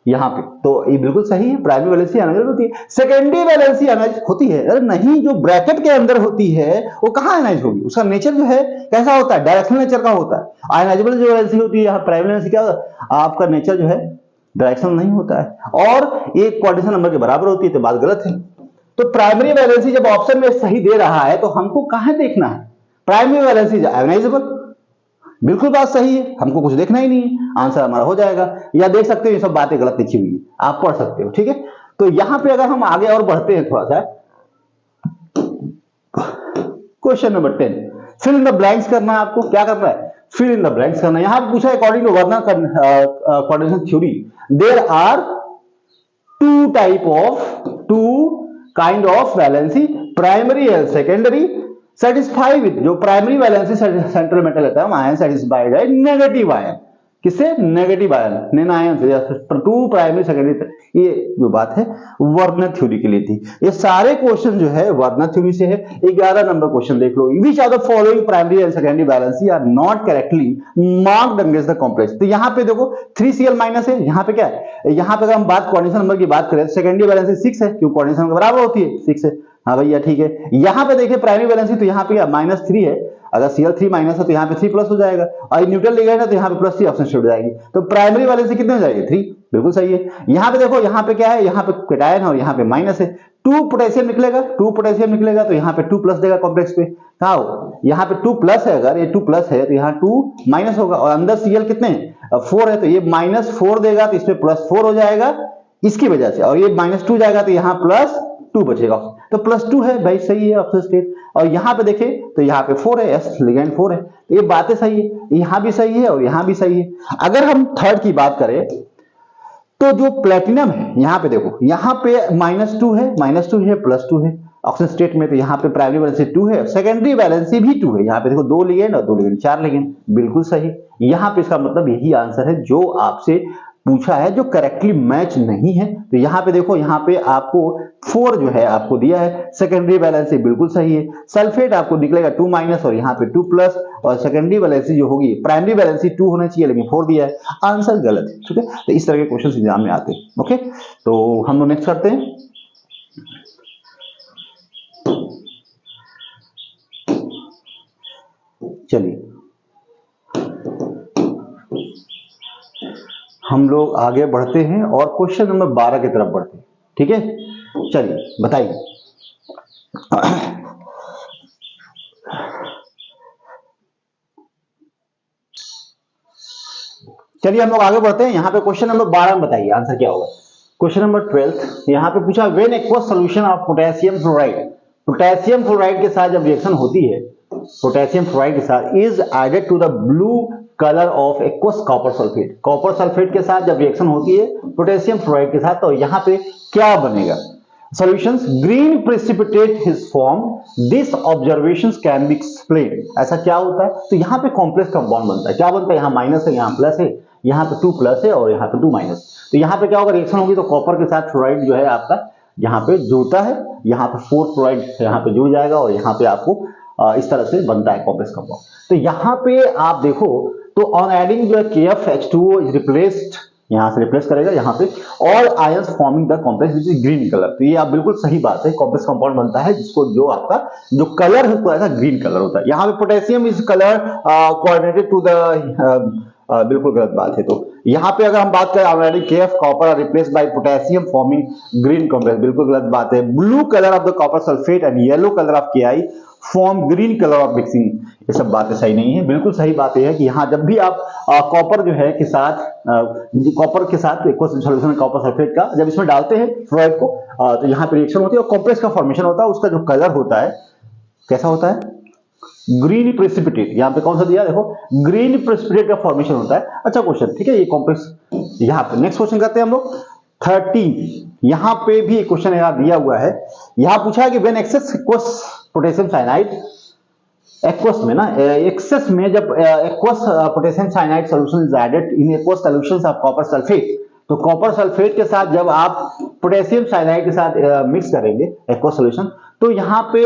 यहाँ पे तो ये बिल्कुल सही है, प्राइमरी वैलेंसी आयोनाइजेबल होती है। सेकेंडरी वैलेंसी आयोनाइज होती है, अरे नहीं, जो ब्रैकेट के अंदर होती है वो कहां आयोनाइज होगी, उसका नेचर जो है कैसा होता है, डायरेक्शनल नेचर का होता है। आयोनाइजेबल जो वैलेंसी होती है, यहाँ प्राइमरी वैलेंसी क्या आपका नेचर जो है डायरेक्शनल नहीं होता है, और एक कोऑर्डिनेशन नंबर के बराबर होती है, तो बात गलत है। तो प्राइमरी वैलेंसी जब ऑप्शन में सही दे रहा है तो हमको कहां देखना है, प्राइमरी वैलेंसी आयोनाइजेबल, बिल्कुल बात सही है, हमको कुछ देखना ही नहीं है, आंसर हमारा हो जाएगा। या देख सकते हो ये सब बातें गलत लिखी हुई है, आप पढ़ सकते हो। ठीक है, तो यहां पे अगर हम आगे और बढ़ते हैं थोड़ा सा, question number 10, fill in the blanks करना है आपको। क्या करना है, फिल इन द ब्लैंक्स करना है। यहां पे पूछा है according to Werner coordination theory there are two kind of valency, primary and secondary, satisfy with, जो प्राइमरी वैलेंसी सेंट्रल मेटल रहता है आयन सेटिस्फाइड है नेगेटिव आयन, किससे, नेगेटिव आयन, नेन आयन से, टू प्राइमरी सेकेंडरी। ये जो बात है वर्नर थ्योरी के लिए थी। ये सारे क्वेश्चन जो है वर्नर थ्योरी से है। 11 नंबर क्वेश्चन देख लो, which are the following primary and secondary valency are not correctly marked against the complex. तो यहाँ पे देखो 3Cl माइनस है, यहाँ पे क्या है, यहाँ पे अगर हम बात कोऑर्डिनेशन नंबर की बात करें, सेकेंडरी वैलेंसी 6 है, क्योंकि कोऑर्डिनेशन नंबर बराबर होती है 6 है। हाँ भैया ठीक है, यहाँ पे देखिए प्राइमरी वैलेंसी, तो यहाँ पे -3 है, अगर Cl3 माइनस है तो यहाँ पे 3 प्लस हो जाएगा, और न्यूट्रल लिगेंड है तो यहाँ पे +3 ऑप्शन शिफ्ट हो जाएगी, तो प्राइमरी वैलेंसी कितने हो जाएगी, 3, बिल्कुल सही है। यहाँ पे देखो, यहाँ पे क्या है, यहाँ पे कैटायन है और यहाँ पे माइनस है, 2 पोटेशियम निकलेगा, 2 पोटेशियम निकलेगा तो यहाँ पे 2 प्लस देगा कॉम्प्लेक्स पे, कहा हो, यहाँ पे 2 प्लस है, अगर ये 2 प्लस है तो यहाँ 2 माइनस होगा, और अंदर Cl कितने 4 है, तो ये -4 देगा तो इसमें +4 हो जाएगा इसकी वजह से, और ये -2 जाएगा तो यहाँ +2 बचेगा, तो +2 है भाई, सही है ऑप्शन स्टेट। और यहाँ पे देखें तो यहाँ पे 4 है, एस लिगेंड 4 है, तो ये बातें सही है, यहाँ भी सही है और यहाँ भी सही है। अगर हम थर्ड की बात करें तो जो प्लेटिनम है, यहाँ पे देखो, यहाँ पे -2 है, +2 है ऑक्सीजन स्टेट में, तो यहाँ पे प्राइमरी वैलेंसी 2 है, सेकेंडरी वैलेंसी भी 2 है, यहाँ पे देखो 2 लिगेंड और 2 लिगेंड, 4 लिगेंड, बिल्कुल सही। यहाँ पे इसका मतलब यही आंसर है जो आपसे पूछा है, जो करेक्टली मैच नहीं है। तो यहाँ पे देखो, यहाँ पे आपको 4 जो है आपको दिया है, सेकेंडरी वैलेंसी बिल्कुल सही है, सल्फेट आपको निकलेगा 2 माइनस और यहाँ पे 2 प्लस, और सेकेंडरी वैलेंसी जो होगी, प्राइमरी वैलेंसी 2 होना चाहिए लेकिन 4 दिया है, आंसर गलत है। ठीक है, तो इस तरह के क्वेश्चन एग्जाम में आते हैं। ओके, तो हम लोग नेक्स्ट करते हैं। चलिए हम लोग आगे बढ़ते हैं और क्वेश्चन नंबर 12 की तरफ बढ़ते हैं। ठीक है, चलिए बताइए। चलिए हम लोग आगे बढ़ते हैं। यहाँ पे क्वेश्चन नंबर 12 में बताइए आंसर क्या होगा। क्वेश्चन नंबर 12 यहाँ पे पूछा, when aqueous solution of potassium fluoride, potassium fluoride के साथ जब रिएक्शन होती है, पोटेशियम फ्लोराइड के साथ, is added to the blue colour of aqueous copper sulphate, copper sulphate के साथ जब रिएक्शन होती है पोटेशियम फ्लोराइड के साथ, तो यहाँ पे क्या बनेगा, solutions green precipitate is formed, this observations can be explain. ऐसा क्या होता है, तो यहाँ पे कॉम्प्लेक्स कंपाउंड बनता है, क्या बनता है, यहाँ माइनस है, यहाँ प्लस है, यहाँ पे 2 प्लस है और यहाँ पे 2 माइनस, तो यहाँ पे क्या होगा, रिएक्शन होगी तो कॉपर के साथ फ्लोराइड जो है आपका यहाँ पे जुड़ता है, यहाँ पे 4 फ्लोराइड यहाँ पे जुड़ जाएगा और यहाँ पे आपको इस तरह से बनता है कॉम्प्लेक्स कंपाउंड। तो यहाँ पे आप देखो तो ऑन एडिंग जो है KFH2O इज रिप्लेस्ड, यहाँ से रिप्लेस करेगा यहाँ पे, all ions forming the complex which is green colour. तो ये आप बिल्कुल सही बात है, कॉम्प्लेक्स कंपाउंड बनता है जिसको जो आपका जो कलर है उसको ऐसा ग्रीन कलर होता है। यहाँ पे potassium is colour coordinated to the, बिल्कुल गलत बात है। तो यहाँ पे अगर हम बात करें already KF copper are replaced by potassium forming green complex, बिल्कुल गलत बात है। Blue colour of the copper sulphate and yellow colour of KI form green colour of mixing, ये सब बातें सही नहीं है। बिल्कुल सही बात यह है कि यहाँ जब भी आप कॉपर जो है के साथ कॉपर के साथ एक्वस सॉल्यूशन कॉपर सल्फेट का जब इसमें डालते हैं फ्लोराइड को, तो यहाँ पे रिएक्शन होती है और कॉम्प्लेक्स का फॉर्मेशन होता है, उसका जो कलर होता है कैसा होता है, ग्रीन प्रेसिपिटेट, यहाँ पे कौन सा दिया देखो, ग्रीन प्रेसिपिटेट का फॉर्मेशन होता है। अच्छा क्वेश्चन, ठीक है, ये कॉम्प्लेक्स। यहाँ पे नेक्स्ट क्वेश्चन करते हैं हम लोग 13। यहाँ पे भी एक क्वेश्चन यहाँ दिया हुआ है, यहाँ पूछा है कि when excess aqueous potassium cyanide, aqueous में ना, एक्सेस में जब aqueous potassium cyanide solution is added in aqueous solutions of copper sulphate, तो कॉपर सल्फेट के साथ जब आप पोटेशियम साइनाइड के साथ मिक्स करेंगे एक्वस सॉल्यूशन, तो यहाँ पे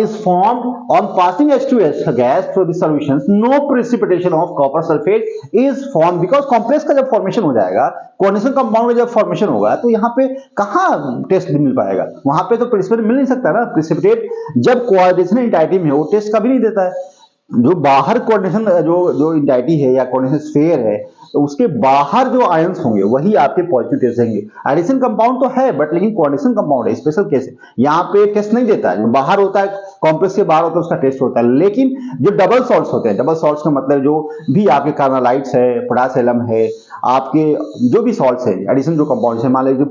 is formed on passing H2S gas through the solutions, no precipitation of copper sulphate is form, because complex का जब फॉर्मेशन हो जाएगा, कोऑर्डिनेशन कंपाउंड में जब फॉर्मेशन होगा, तो यहाँ पे कहाँ टेस्ट मिल पाएगा, वहां पे तो प्रेसिपिटेट मिल नहीं सकता ना। प्रेसिपिटेट जब कोऑर्डिनेशन एंटाइटी में हो, टेस्ट कभी नहीं देता है। जो बाहर कोऑर्डिनेशन जो एंटाइटी है या कोऑर्डिनेशन स्फीयर है, तो उसके बाहर जो आयंस होंगे वही आपके पॉजिटिव टेस्ट देंगे। एडिशन कंपाउंड तो है बट लेकिन कोऑर्डिनेशन कंपाउंड है, स्पेशल केस है, यहाँ पे टेस्ट नहीं देता है। बाहर होता है, कॉम्प्लेक्स के बाहर होता है, उसका टेस्ट होता है। लेकिन जो डबल सॉल्ट्स होते हैं, डबल सॉल्ट्स का मतलब जो भी आपके कार्नालाइट्स है, पोटासियम है, आपके जो भी सॉल्ट्स है, एडिशन जो कंपाउंड है, मान लीजिए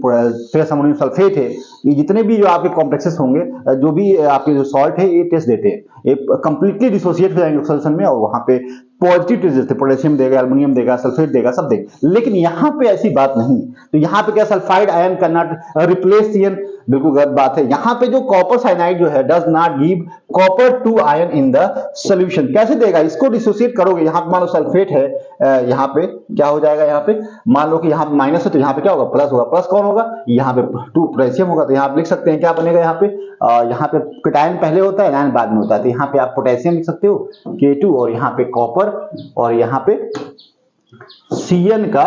फेरस अमोनियम सल्फेट है, ये जितने भी जो आपके कॉम्प्लेक्सेस होंगे, जो भी आपके जो सॉल्ट है, ये टेस्ट देते हैं, ये कंप्लीटली डिसोसिएट हो जाएंगे सॉल्यूशन में, और वहां पे पॉजिटिव टेस्ट देते, पोटेशियम देगा, एल्युमिनियम देगा, सल्फेट देगा, सब देगा। लेकिन यहाँ पे ऐसी बात नहीं है। तो यहाँ पे क्या, sulphide ion can not replace C N, बिल्कुल गलत बात है। यहाँ पे जो कॉपर साइनाइड जो है does not give copper two ion in the solution. कैसे देगा, इसको डिसोसिएट करोगे, यहाँ पे मान लो सल्फेट है, यहाँ पे क्या हो जाएगा, यहाँ पे मान लो कि यहाँ पे माइनस है, तो यहाँ पे क्या होगा, प्लस होगा। प्लस कौन होगा, यहाँ पे 2 पोटेशियम होगा, तो यहाँ आप लिख सकते हैं क्या बनेगा, यहाँ पे कैटायन पहले होता है, आयन बाद में होता है, तो यहाँ पे आप पोटेशियम लिख सकते हो K2, और यहाँ पे कॉपर, और यहाँ पे Cn का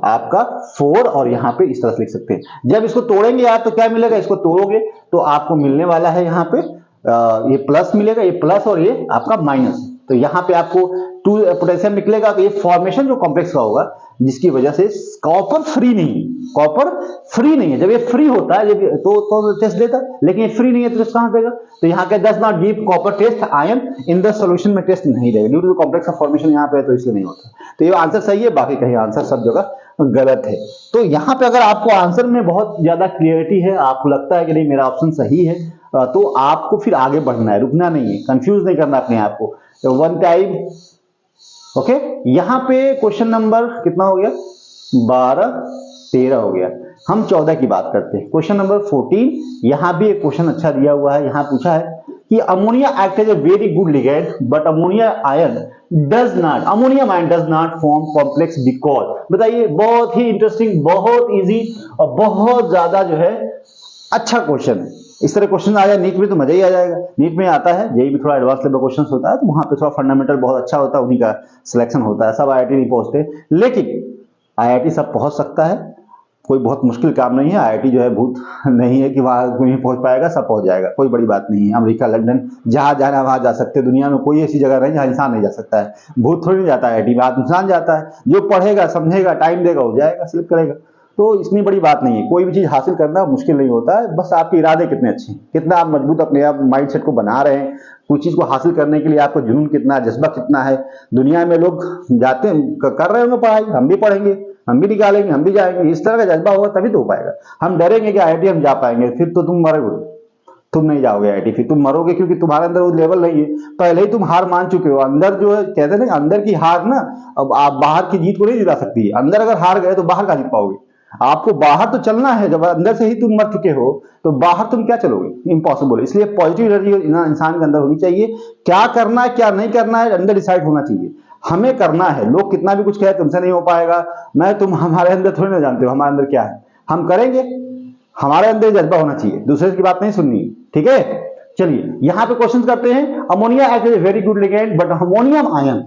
आपका 4, और यहाँ पे इस तरह से लिख सकते हैं। जब इसको तोड़ेंगे आप तो क्या मिलेगा, इसको तोड़ोगे तो आपको मिलने वाला है यहाँ पे ये प्लस मिलेगा, ये प्लस और ये आपका माइनस। तो यहाँ पे आपको 2 पोटेशियम निकलेगा, तो ये फॉर्मेशन जो कॉम्प्लेक्स का होगा, जिसकी वजह से कॉपर फ्री नहीं, कॉपर फ्री नहीं है। जब ये फ्री होता है जब तो टेस्ट देता, लेकिन ये फ्री नहीं है तो टेस्ट कहां देगा, तो यहाँ के does not give copper test ion in the solution में टेस्ट नहीं देगा, due to complex of formation यहाँ पे है, तो इसलिए नहीं होता। तो ये आंसर सही है, बाकी कहीं आंसर सब जगह गलत है। तो यहाँ पे अगर आपको आंसर में बहुत ज्यादा क्लियरिटी है, आपको लगता है कि नहीं मेरा ऑप्शन सही है, तो आपको फिर आगे बढ़ना है, रुकना नहीं है, कंफ्यूज नहीं करना अपने आप को। One time okay. यहाँ पे क्वेश्चन नंबर कितना हो गया, 12 13 हो गया। हम 14 की बात करते हैं। क्वेश्चन नंबर 14, यहाँ भी एक क्वेश्चन अच्छा दिया हुआ है। यहाँ पूछा है कि ammonia act as a very good ligand but ammonium ion does not form complex because. बताइए, बहुत ही इंटरेस्टिंग, बहुत इजी और बहुत ज्यादा जो है अच्छा क्वेश्चन है। इस तरह क्वेश्चन आ जाए नीट में तो मजा ही आ जाएगा। नीट में आता है, जेईई में थोड़ा एडवांस लेवल क्वेश्चन होता है, तो वहां पे थोड़ा फंडामेंटल बहुत अच्छा होता है, उन्हीं का सिलेक्शन होता है। सब आईआईटी नहीं पहुंचते, लेकिन आईआईटी सब पहुंच सकता है, कोई बहुत मुश्किल काम नहीं है। आईआईटी जो है भूत नहीं है कि वहां कोई नहीं पहुंच पाएगा, सब पहुंच जाएगा, कोई बड़ी बात नहीं है। अमेरिका, लंदन, जहां जाना वहां जा सकते हैं। दुनिया में कोई ऐसी जगह नहीं जहां इंसान नहीं जा सकता है। भूत थोड़ी नहीं जाता है आईआईटी में, आज इंसान जाता है, जो पढ़ेगा, समझेगा, टाइम देगा, हो जाएगा, सिलेक्ट करेगा। तो इतनी बड़ी बात नहीं है, कोई भी चीज हासिल करना मुश्किल नहीं होता है, बस आपके इरादे कितने अच्छे हैं, कितना आप मजबूत अपने आप माइंडसेट को बना रहे हैं, कुछ चीज को हासिल करने के लिए आपको जुनून कितना, जज्बा कितना है। दुनिया में लोग जाते कर रहे होंगे पढ़ाई, हम भी पढ़ेंगे, हम भी निकालेंगे, हम भी जाएंगे, इस तरह का जज्बा होगा तभी तो हो पाएगा। हम डरेंगे कि आईआईटी हम जा पाएंगे, फिर तो तुम मरोगे, तुम नहीं जाओगे आईआईटी, फिर तुम मरोगे, क्योंकि तुम्हारे अंदर वो लेवल नहीं है, पहले ही तुम हार मान चुके हो। अंदर जो है, कहते हैं ना, अंदर की हार ना, अब आप बाहर की जीत को नहीं जिता सकती है। अंदर अगर हार गए तो बाहर का जीत पाओगे। आपको बाहर तो चलना है, जब अंदर से ही तुम मर चुके हो तो बाहर तुम क्या चलोगे, इम्पॉसिबल। इसलिए पॉजिटिव एनर्जी इंसान के अंदर होनी चाहिए। क्या करना है क्या नहीं करना है अंदर डिसाइड होना चाहिए, हमें करना है। लोग कितना भी कुछ कहे तुमसे नहीं हो पाएगा, मैं तुम हमारे अंदर थोड़ी ना जानते हो हमारे अंदर क्या है, हम करेंगे, हमारे अंदर जज्बा होना चाहिए, दूसरे की बात नहीं सुननी, ठीक है। चलिए यहाँ पे क्वेश्चन करते हैं। Ammonia act is a very good ligand but ammonium ion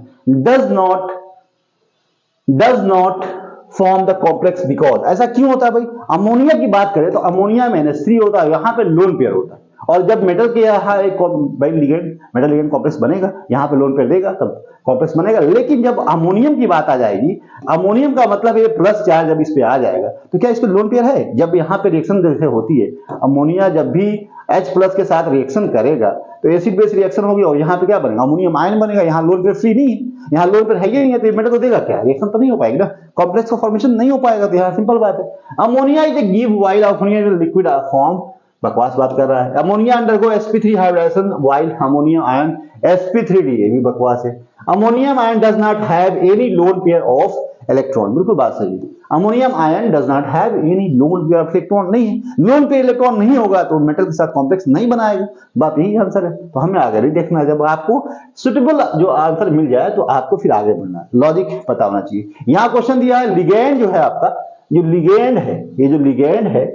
does not form the complex because. ऐसा क्यों होता है भाई, अमोनिया की बात करें तो अमोनिया में NH3 होता है, यहाँ पे लोन पेयर होता है, और जब मेटल के यहाँ एक मेटल लिगेंड कॉम्प्लेक्स बनेगा, यहाँ पे लोन पेयर देगा तब कॉम्प्लेक्स बनेगा। लेकिन जब अमोनियम की बात आ जाएगी, अमोनियम का मतलब ये प्लस चार्ज जब इस पे आ जाएगा तो क्या इस पे लोन पेयर है। जब यहाँ पे रिएक्शन जैसे होती है, अमोनिया जब भी H प्लस के साथ रिएक्शन करेगा तो एसिड बेस रिएक्शन होगी, और यहाँ पे क्या बनेगा, अमोनियम आयन बनेगा। यहाँ लोन पेयर फ्री नहीं है, यहाँ लोन पेयर है ही नहीं है, तो मेटल को देगा क्या, रिएक्शन तो नहीं हो पाएगी ना, कॉम्प्लेक्स का फॉर्मेशन नहीं हो पाएगा। तो यहाँ सिंपल बात है, ammonia is a give while ammonia liquid form बकवास बात कर रहा है। Ammonia undergo sp3 hybridisation while ammonium ion sp3d, ये भी बकवास है। Ammonium ion does not have any lone pair of electron, बिल्कुल बात सही है। Ammonium ion does not have any lone pair of electron, नहीं है, लोन पेयर इलेक्ट्रॉन नहीं होगा तो मेटल के साथ कॉम्प्लेक्स नहीं बनाएगा, बात यही आंसर है। तो हमें आगे नहीं देखना है, जब आपको सुटेबल जो आंसर मिल जाए तो आपको फिर आगे बढ़ना है, लॉजिक पता होना चाहिए। यहां क्वेश्चन दिया है लिगेंड जो है आपका, जो लिगेंड है, ये जो लिगेंड है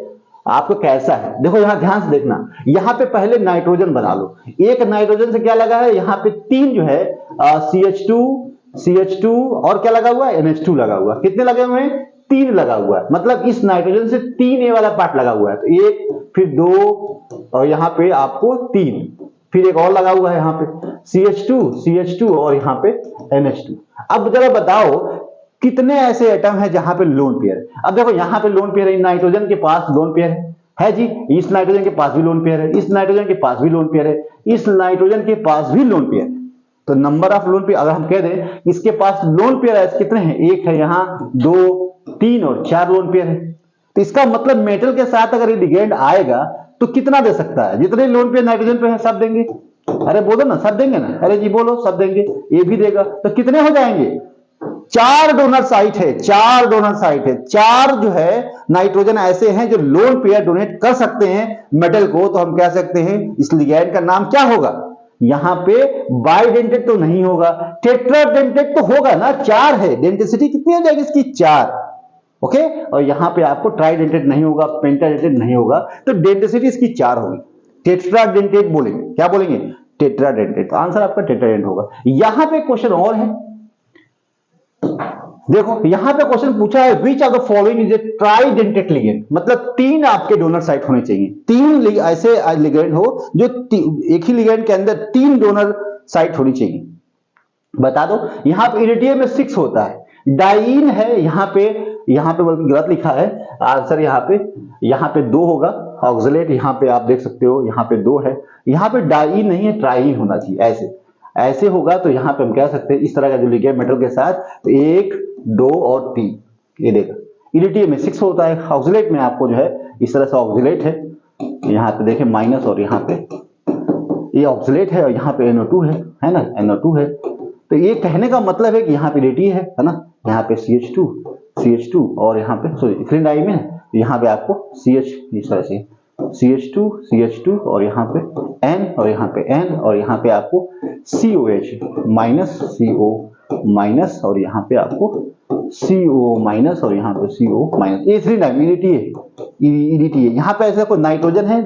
आपको कैसा है, देखो यहां ध्यान से देखना, यहां पे पहले नाइट्रोजन बना लो, एक नाइट्रोजन से क्या लगा है, यहां पे तीन जो है CH2 और क्या लगा हुआ है, NH2 लगा हुआ है। कितने लगे हुए हैं, तीन लगा हुआ है, मतलब इस नाइट्रोजन से तीन ए वाला पार्ट लगा हुआ है, तो एक फिर दो और यहां पे आपको तीन, फिर एक और लगा हुआ है यहां पे CH2 और यहां पे NH2। अब जरा बताओ कितने ऐसे एटम है जहां पे लोन पेयर। अब देखो यहां पे लोन पेयर है, नाइट्रोजन के पास लोन पेयर है जी, इस नाइट्रोजन के पास भी लोन पेयर है, इस नाइट्रोजन के पास भी लोन पेयर है, इस नाइट्रोजन के पास भी लोन पेयर है। तो नंबर ऑफ लोन पेयर अगर हम कह दें इसके पास लोन पेयर है कितने हैं, एक है यहां, दो, तीन और चार लोन पेयर है। तो इसका मतलब मेटल के साथ अगर ये लिगेंड आएगा तो कितना दे सकता है, जितने लोन पेयर नाइट्रोजन पे है सब देंगे। अरे बोलो ना, सब देंगे ना, अरे जी बोलो सब देंगे, ये भी देगा, तो कितने हो जाएंगे, चार डोनर साइट है, चार डोनर साइट है, चार जो है नाइट्रोजन ऐसे हैं जो लोन पेयर डोनेट कर सकते हैं मेटल को। तो हम कह सकते हैं इस लिगैंड का नाम क्या होगा, यहां पे बाइडेंटेड तो नहीं होगा, टेट्राडेंटेड तो होगा ना, चार है, डेंसिटी कितनी हो जाएगी इसकी, चार, ओके। और यहां पे आपको ट्राइडेंटेड नहीं होगा, पेंटाडेंटेड नहीं होगा, तो डेंसिटी इसकी चार होगी, टेट्राडेंटेड बोलेंगे, क्या बोलेंगे, टेट्राडेंटेड। तो आंसर आपका टेट्राडेंट होगा। यहां पे क्वेश्चन और है, देखो यहां पे क्वेश्चन पूछा है विच of the following is a ट्राइडेंटेड ligand, मतलब तीन आपके डोनर साइट होने चाहिए, तीन ऐसे लिगेंड हो जो एक ही लिगेंड के अंदर तीन डोनर साइट होनी चाहिए। बता दो, यहां पे इरिडियम में 6 होता है, डाइन है यहां पे बल्कि गलत लिखा है आंसर, यहां पे 2 होगा, ऑक्सलेट यहां पे आप देख सकते हो, यहां पे 2 है, यहां पे डाइन नहीं है, ट्राइन होना चाहिए, ऐसे होगा। तो यहां पे हम कह सकते हैं इस तरह का जो लिगेंड मेटल के साथ, तो 1, 2 और 3, ये देखा, इरिडियम में 6 होता है, ऑक्सलेट में आपको जो है इस तरह से ऑक्सलेट है, यहां पे देखें माइनस और यहां पे ये ऑक्सलेट है और यहां पे NO2 है ना, NO2 है। तो ये कहने का मतलब है कि यहाँ पे रेटी है ना, यहाँ पे CH2 और यहाँ पे सॉरी इथिलीन डाई में यहाँ पे आपको CH इस तरह से CH2 और यहाँ पे N और यहाँ पे N और यहाँ पे आपको COH माइनस CO माइनस और यहाँ पे आपको CO माइनस और यहाँ पे CO माइनस, ये इथिलीन डाई EDT है। यहाँ पे ऐसा कोई नाइट्रोजन है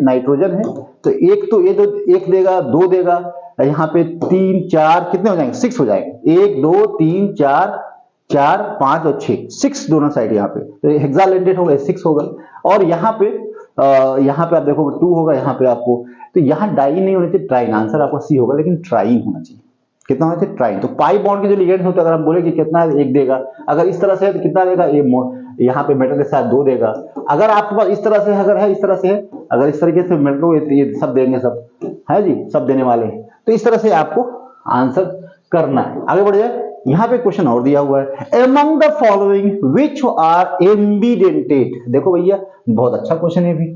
तो एक तो ये दो एक देगा, दो देगा, यहाँ पे 3, 4 कितने हो जाएंगे, 6 हो जाएंगे, 1, 2, 3, 4, 5 और 6 दोनों साइड यहाँ पे, तो हेक्साडेंटेट होगा, 6 होगा। और यहाँ पे आप देखो 2 होगा यहाँ पे आपको, तो यहाँ डाइन नहीं होना चाहिए, ट्राइन, आंसर आपका C होगा, लेकिन ट्राइन होना चाहिए। कितना होना चाहिए, ट्राइन। तो पाई बॉन्ड के जो लिगेंड्स होते हैं, अगर हम बोले कि कितना है, 1 देगा, अगर इस तरह से है तो कितना देगा, यहाँ पे मेटल के साथ 2 देगा। अगर आपके पास इस तरह से अगर है, इस तरह से है, अगर इस तरीके से मेटल को ये सब देंगे, सब है जी, सब देने वाले हैं, तो इस तरह से आपको आंसर करना है। आगे बढ़ जाए, यहां पे क्वेश्चन और दिया हुआ है, among the following which are ambidentate। देखो भैया बहुत अच्छा क्वेश्चन है भी,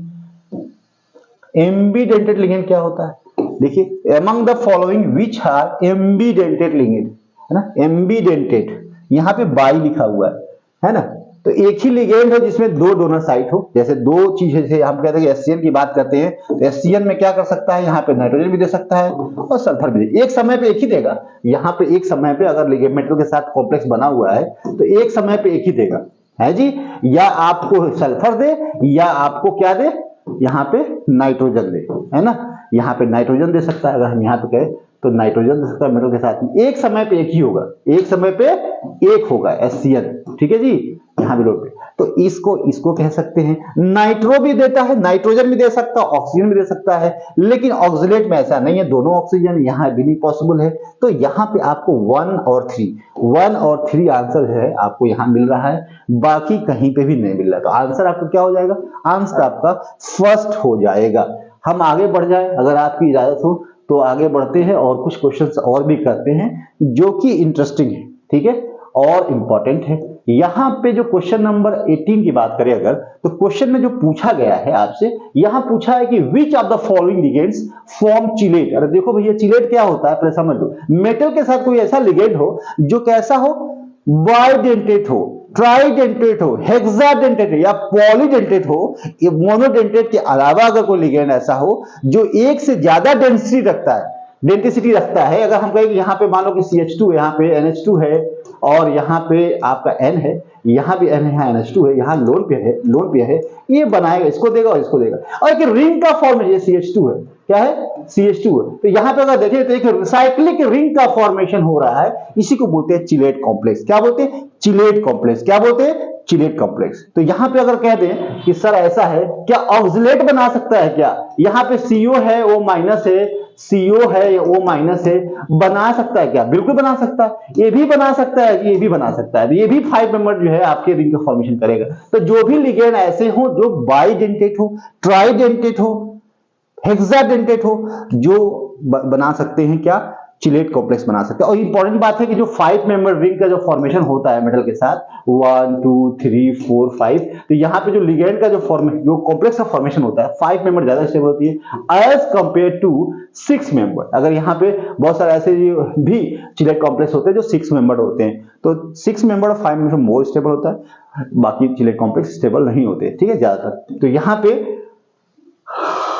ambidentate लिगेंड क्या होता है, देखिए among the following which are ambidentate ligand, है ना, ambidentate यहां पे बाई लिखा हुआ है ना, तो एक ही लिगेंड है जिसमें 2 डोनर साइट हो, जैसे 2 चीजें, जैसे हम कहते हैं HCl की बात करते हैं, तो HCl में क्या कर सकता है, यहाँ पे नाइट्रोजन भी दे सकता है और सल्फर भी दे, एक समय पे एक ही देगा। यहाँ पे एक समय पे अगर लिगेंड मेटल के साथ कॉम्प्लेक्स बना हुआ है तो एक समय पे एक ही देगा, है जी, या आपको सल्फर दे या आपको क्या दे, यहाँ पे नाइट्रोजन दे, है ना, यहाँ पे नाइट्रोजन दे सकता है, अगर हम यहाँ पे कहें तो नाइट्रोजन दे सकता है मेटल के साथ में, एक समय पे एक ही होगा, एक समय पे एक होगा HCl, ठीक है जी, यहाँ भी लोड पे। तो इसको कह सकते हैं, नाइट्रो भी देता है, नाइट्रोजन भी दे सकता है, ऑक्सीजन भी दे सकता है, लेकिन ऑक्सलेट में ऐसा नहीं है, दोनों ऑक्सीजन यहाँ भी नहीं पॉसिबल है। तो यहाँ पे आपको 1 और 3 आंसर है आपको यहाँ मिल रहा है, बाकी कहीं पे भी नहीं मिल रहा। तो आंसर आपका क्या हो जाएगा, आंसर आपका फर्स्ट हो जाएगा। हम आगे बढ़ जाए, अगर आपकी इजाजत हो तो आगे बढ़ते हैं और कुछ क्वेश्चंस और भी करते हैं जो कि इंटरेस्टिंग है, ठीक है, और इंपॉर्टेंट है। यहां पे जो क्वेश्चन नंबर 18 की बात करें अगर, तो क्वेश्चन में जो पूछा गया है आपसे, यहां पूछा है कि विच of the following ligands form chelate. अरे देखो भैया, चिलेट क्या होता है पहले समझ लो। मेटल के साथ कोई ऐसा लिगेंड हो जो कैसा हो, बाइडेंटेट हो, ट्राइडेंटेट हो, हेक्साडेंटेट हो या पॉलीडेंटेट हो। ये मोनोडेंटेट के अलावा अगर कोई लिगेंड ऐसा हो जो एक से ज्यादा डेंसिटी रखता है, अगर हम कहें कि यहाँ पे मान लो कि CH2, यहाँ पे NH2 है और यहाँ पे आपका N है, यहाँ भी N है, यहाँ NH2 है, यहाँ लोन पेयर है, ये बनाएगा, इसको देगा और इसको देगा। और एक रिंग का फॉर्मेशन CH2 है, क्या है, CH2 है। तो यहाँ पे अगर देखें तो एक साइक्लिक रिंग का फॉर्मेशन हो रहा है, इसी को बोलते हैं चिलेट कॉम्प्लेक्स। क्या बोलते हैं, चिलेट कॉम्प्लेक्स। क्या बोलते हैं, चिलेट कॉम्प्लेक्स। तो यहाँ पे अगर कह दें कि सर ऐसा है, क्या ऑक्सिलेट बना सकता है क्या, यहाँ पे CO है, O माइनस है, CO है या O माइनस है, बना सकता है क्या, बिल्कुल बना सकता है। ये भी बना सकता है, ये भी बना सकता है, ये भी 5 मेंबर जो है आपके रिंग का फॉर्मेशन करेगा। तो जो भी लिगेंड ऐसे हो जो बाइडेंटेट हो, ट्राइडेंटेट हो, हेक्साडेंटेट हो, जो बना सकते हैं क्या, चिलेट कॉम्प्लेक्स बना सकते हैं। और इंपॉर्टेंट बात है कि जो 5 मेंबर रिंग का जो फॉर्मेशन होता है मेटल के साथ, 1 2 3 4 5, तो यहाँ पे जो लिगेंड का जो कॉम्प्लेक्स का फॉर्मेशन होता है, 5 मेंबर ज्यादा स्टेबल होती है एज कंपेयर टू 6 मेंबर। अगर यहाँ पे बहुत सारे ऐसे भी चिलेट कॉम्प्लेक्स होते हैं जो 6 मेंबर होते हैं, तो 6 मेंबर और 5 मेंबर मोर स्टेबल होता है, बाकी चिलेट कॉम्प्लेक्स स्टेबल नहीं होते, ठीक है, ज्यादातर। तो यहाँ पे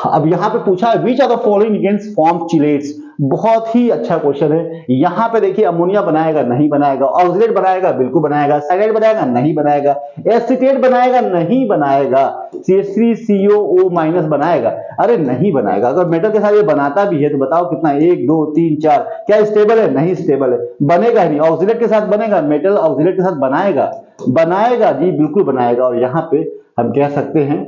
अब यहां पे पूछा है विच of the following ligands form chelates. बहुत ही अच्छा क्वेश्चन है। यहां पे देखिए, अमोनिया बनाएगा, नहीं बनाएगा, ऑक्सिलेट बनाएगा, बिल्कुल बनाएगा, साइनाइड बनाएगा, नहीं बनाएगा, एसीटेट बनाएगा, नहीं बनाएगा, CH3CO माइनस बनाएगा, अरे नहीं बनाएगा। अगर मेटल के साथ ये बनाता भी है तो बताओ कितना, 1 2 3 4, क्या स्टेबल है, नहीं स्टेबल है, बनेगा नहीं। ऑक्सिलेट के साथ बनेगा, मेटल ऑक्सिलेट के साथ बनाएगा जी, बिल्कुल बनाएगा। और यहां पे हम कह सकते हैं,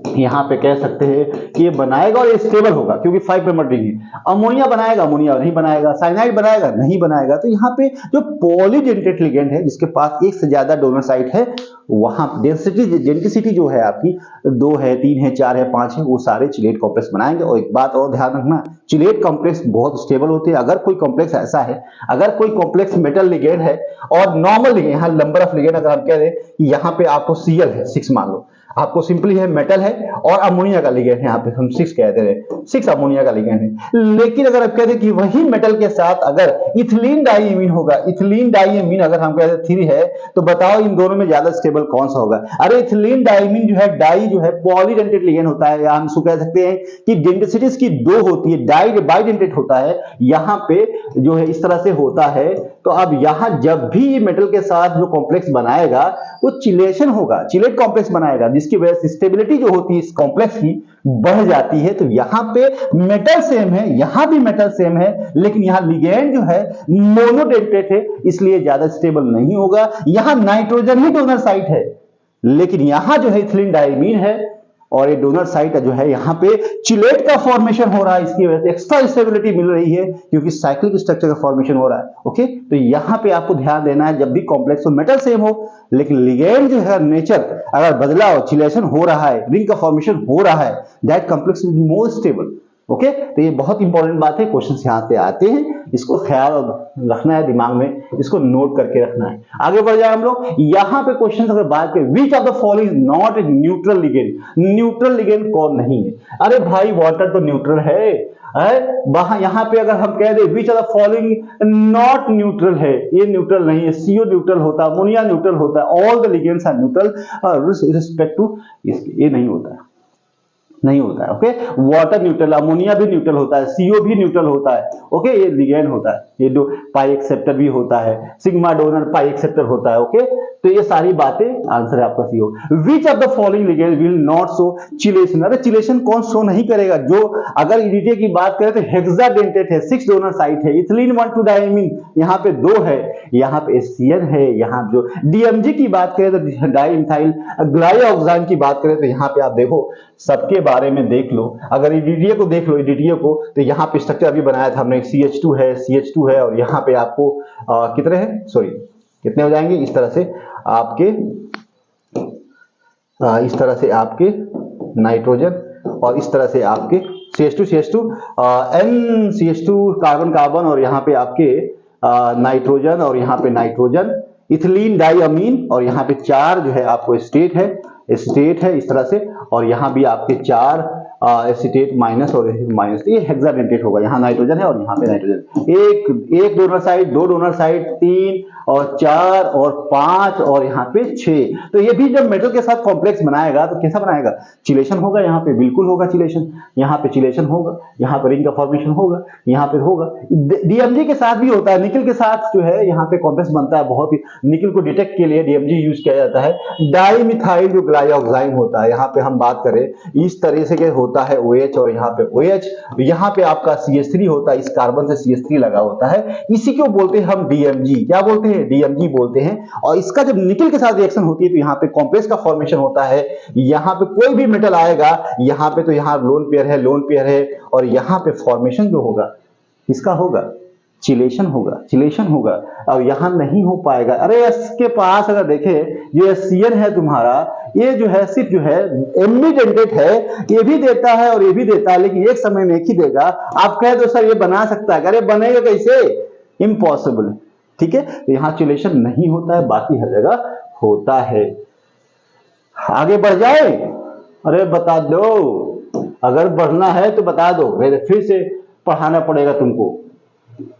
यहां पे कह सकते हैं कि ये बनाएगा और ये स्टेबल होगा, क्योंकि 5 मेंबर रिंग है। अमोनिया बनाएगा, अमोनिया नहीं बनाएगा, साइनाइड बनाएगा, नहीं बनाएगा। तो यहाँ पे जो पॉलीडेंटेट लिगेंड है जिसके पास एक से ज्यादा डोनर साइट है, वहां डेंसिटी जो है आपकी 2 है, 3 है, 4 है, 5 है, वो सारे चिलेट कॉम्प्लेक्स बनाएंगे। और एक बात और ध्यान रखना, चिलेट कॉम्प्लेक्स बहुत स्टेबल होते हैं। अगर कोई कॉम्प्लेक्स ऐसा है, अगर कोई कॉम्प्लेक्स मेटल लिगेंड है और नॉर्मल लिगेंड, यहाँ नंबर ऑफ लिगेंड अगर हम कह दें कि यहाँ पे आपको Cl है 6 मान लो, आपको सिंपली है मेटल है और अमोनिया का लिगेंड है, यहाँ पे हम 6 कहते हैं, 6 अमोनिया का लिगेंड है। लेकिन अगर आप कहते हैं कि वही मेटल के साथ अगर इथिलीन डाइमीन होगा, इथिलीन डाइमीन अगर हम कहते हैं 3 है, तो बताओ इन दोनों में ज्यादा स्टेबल कौन सा होगा। अरे इथिलीन डाइमीन जो है, डाई जो है पॉलीडेंटेट लिगेंड होता है, या हम इसको कह सकते हैं कि डेंसिटीज की 2 होती है, डाई बाइडेंटेट होता है, यहाँ पे जो है इस तरह से होता है। तो अब यहां जब भी ये मेटल के साथ जो कॉम्प्लेक्स बनाएगा वो चिलेशन होगा, चिलेट कॉम्प्लेक्स बनाएगा, जिसकी वजह से स्टेबिलिटी जो होती है इस कॉम्प्लेक्स की बढ़ जाती है। तो यहां पे मेटल सेम है, यहां भी मेटल सेम है, लेकिन यहां लिगेंड जो है मोनोडेंटेट है, इसलिए ज्यादा स्टेबल नहीं होगा। यहां नाइट्रोजन ही डोनर साइट है, लेकिन यहां जो है इथिलीन डाइमीन है और ये डोनर साइट जो है, यहाँ पे चिलेट का फॉर्मेशन हो रहा है, इसकी वजह से एक्स्ट्रा स्टेबिलिटी मिल रही है, क्योंकि साइक्लिक स्ट्रक्चर का फॉर्मेशन हो रहा है। ओके, तो यहाँ पे आपको ध्यान देना है, जब भी कॉम्प्लेक्स हो, मेटल सेम हो, लेकिन लिगेंड जो है नेचर अगर बदला हो, चिलेशन हो रहा है, रिंग का फॉर्मेशन हो रहा है, that complex is more stable. Okay, तो ये बहुत इंपॉर्टेंट बात है, क्वेश्चन यहाँ से आते हैं, इसको ख्याल रखना है दिमाग में, इसको नोट करके रखना है। आगे बढ़ जाए हम लोग, यहाँ पे क्वेश्चन अगर बात करें, विच of the following is not a neutral ligand. Neutral ligand कौन नहीं है? अरे भाई वाटर तो न्यूट्रल है, वहां यहाँ पे अगर हम कह दे which of the following not neutral है, ये न्यूट्रल नहीं है, CO न्यूट्रल होता है, अमोनिया न्यूट्रल होता है, all the ligands are neutral respect to, ये नहीं होता है, नहीं होता है। ओके, वाटर न्यूट्रल, अमोनिया भी न्यूट्रल होता है, CO भी न्यूट्रल होता है। ओके, ये लिगेंड होता है, ये दो पाई एक्सेप्टर भी होता है, सिग्मा डोनर पाई एक्सेप्टर होता है। ओके, तो ये सारी बातें, आंसर है आपका CO। Which of the following ligand will not show chelation. अरे चिलेशन कौन शो नहीं करेगा? जो अगर EDTA की बात करें तो हेक्साडेंटेट है, 6 डोनर साइट है, इथिलीन 1 2 डाइमीन यहाँ पे 2 है, यहाँ पे HCN है, यहाँ जो DMG की बात करें तो डाई मिथाइल ग्लाइऑक्सान की बात करें तो यहाँ पे आप देखो, सबके बारे में देख लो। अगर EDTA को देख लो, EDTA को, तो यहाँ पे स्ट्रक्चर अभी बनाया था हमने, CH2 है और यहाँ पे आपको कितने हैं, सॉरी कितने हो जाएंगे, इस तरह से आपके नाइट्रोजन और इस तरह से आपके CH2 NCH2 कार्बन और यहाँ पे आपके नाइट्रोजन और यहाँ पे नाइट्रोजन, इथिलीन डाइअमीन, और यहाँ पे 4 जो है आपको स्टेट है इस तरह से, और यहाँ भी आपके 4 एसीटेट माइनस और माइनस, ये हेक्साडेंटेट होगा। यहाँ नाइट्रोजन है और यहाँ पे नाइट्रोजन, एक डोनर साइड, 2 डोनर साइड, 3 और 4 और 5 और यहाँ पे 6। तो ये भी जब मेटल के साथ कॉम्प्लेक्स बनाएगा तो कैसा बनाएगा, चिलेशन होगा, यहाँ पे बिल्कुल होगा चिलेशन, यहाँ पे चिलेशन होगा, यहाँ पे रिंग का फॉर्मेशन होगा, यहाँ पे होगा। डीएमजी के साथ भी होता है, निकल के साथ जो है यहाँ पे कॉम्प्लेक्स बनता है, बहुत ही निकल को डिटेक्ट के लिए डीएमजी यूज किया जाता है। डाइमिथाइल जो ग्लाइऑक्साइड होता है, यहाँ पे हम बात करें इस तरह से होता है OH, और यहाँ पे OH, यहाँ पे आपका CH3 होता है, इस कार्बन से CH3 लगा होता है, इसी को बोलते हैं हम DMG। क्या बोलते हैं, DMG बोलते हैं। और इसका जब निकल के साथ रिएक्शन होती है तो यहाँ पे कॉम्प्लेक्स का फॉर्मेशन होता है। यहाँ पे कोई भी मेटल आएगा, यहाँ पे तो यहाँ लोन पेयर है, और यहाँ पे फॉर्मेशन जो होगा किसका होगा, चिलेशन होगा, और यहां नहीं हो पाएगा। अरे इसके पास अगर देखे, ये एससीएन है तुम्हारा, ये जो है सिर्फ जो है एम्बिडेंटेट है, ये भी देता है और ये भी देता है, लेकिन एक समय में एक ही देगा। आप कहे तो सर ये बना सकता है, अरे बनेगा कैसे, इम्पॉसिबल है। ठीक है, तो यहां चिलेशन नहीं होता है, बाकी हर जगह होता है। आगे बढ़ जाए, अरे बता दो, अगर बढ़ना है तो बता दो, फिर से पढ़ाना पड़ेगा तुमको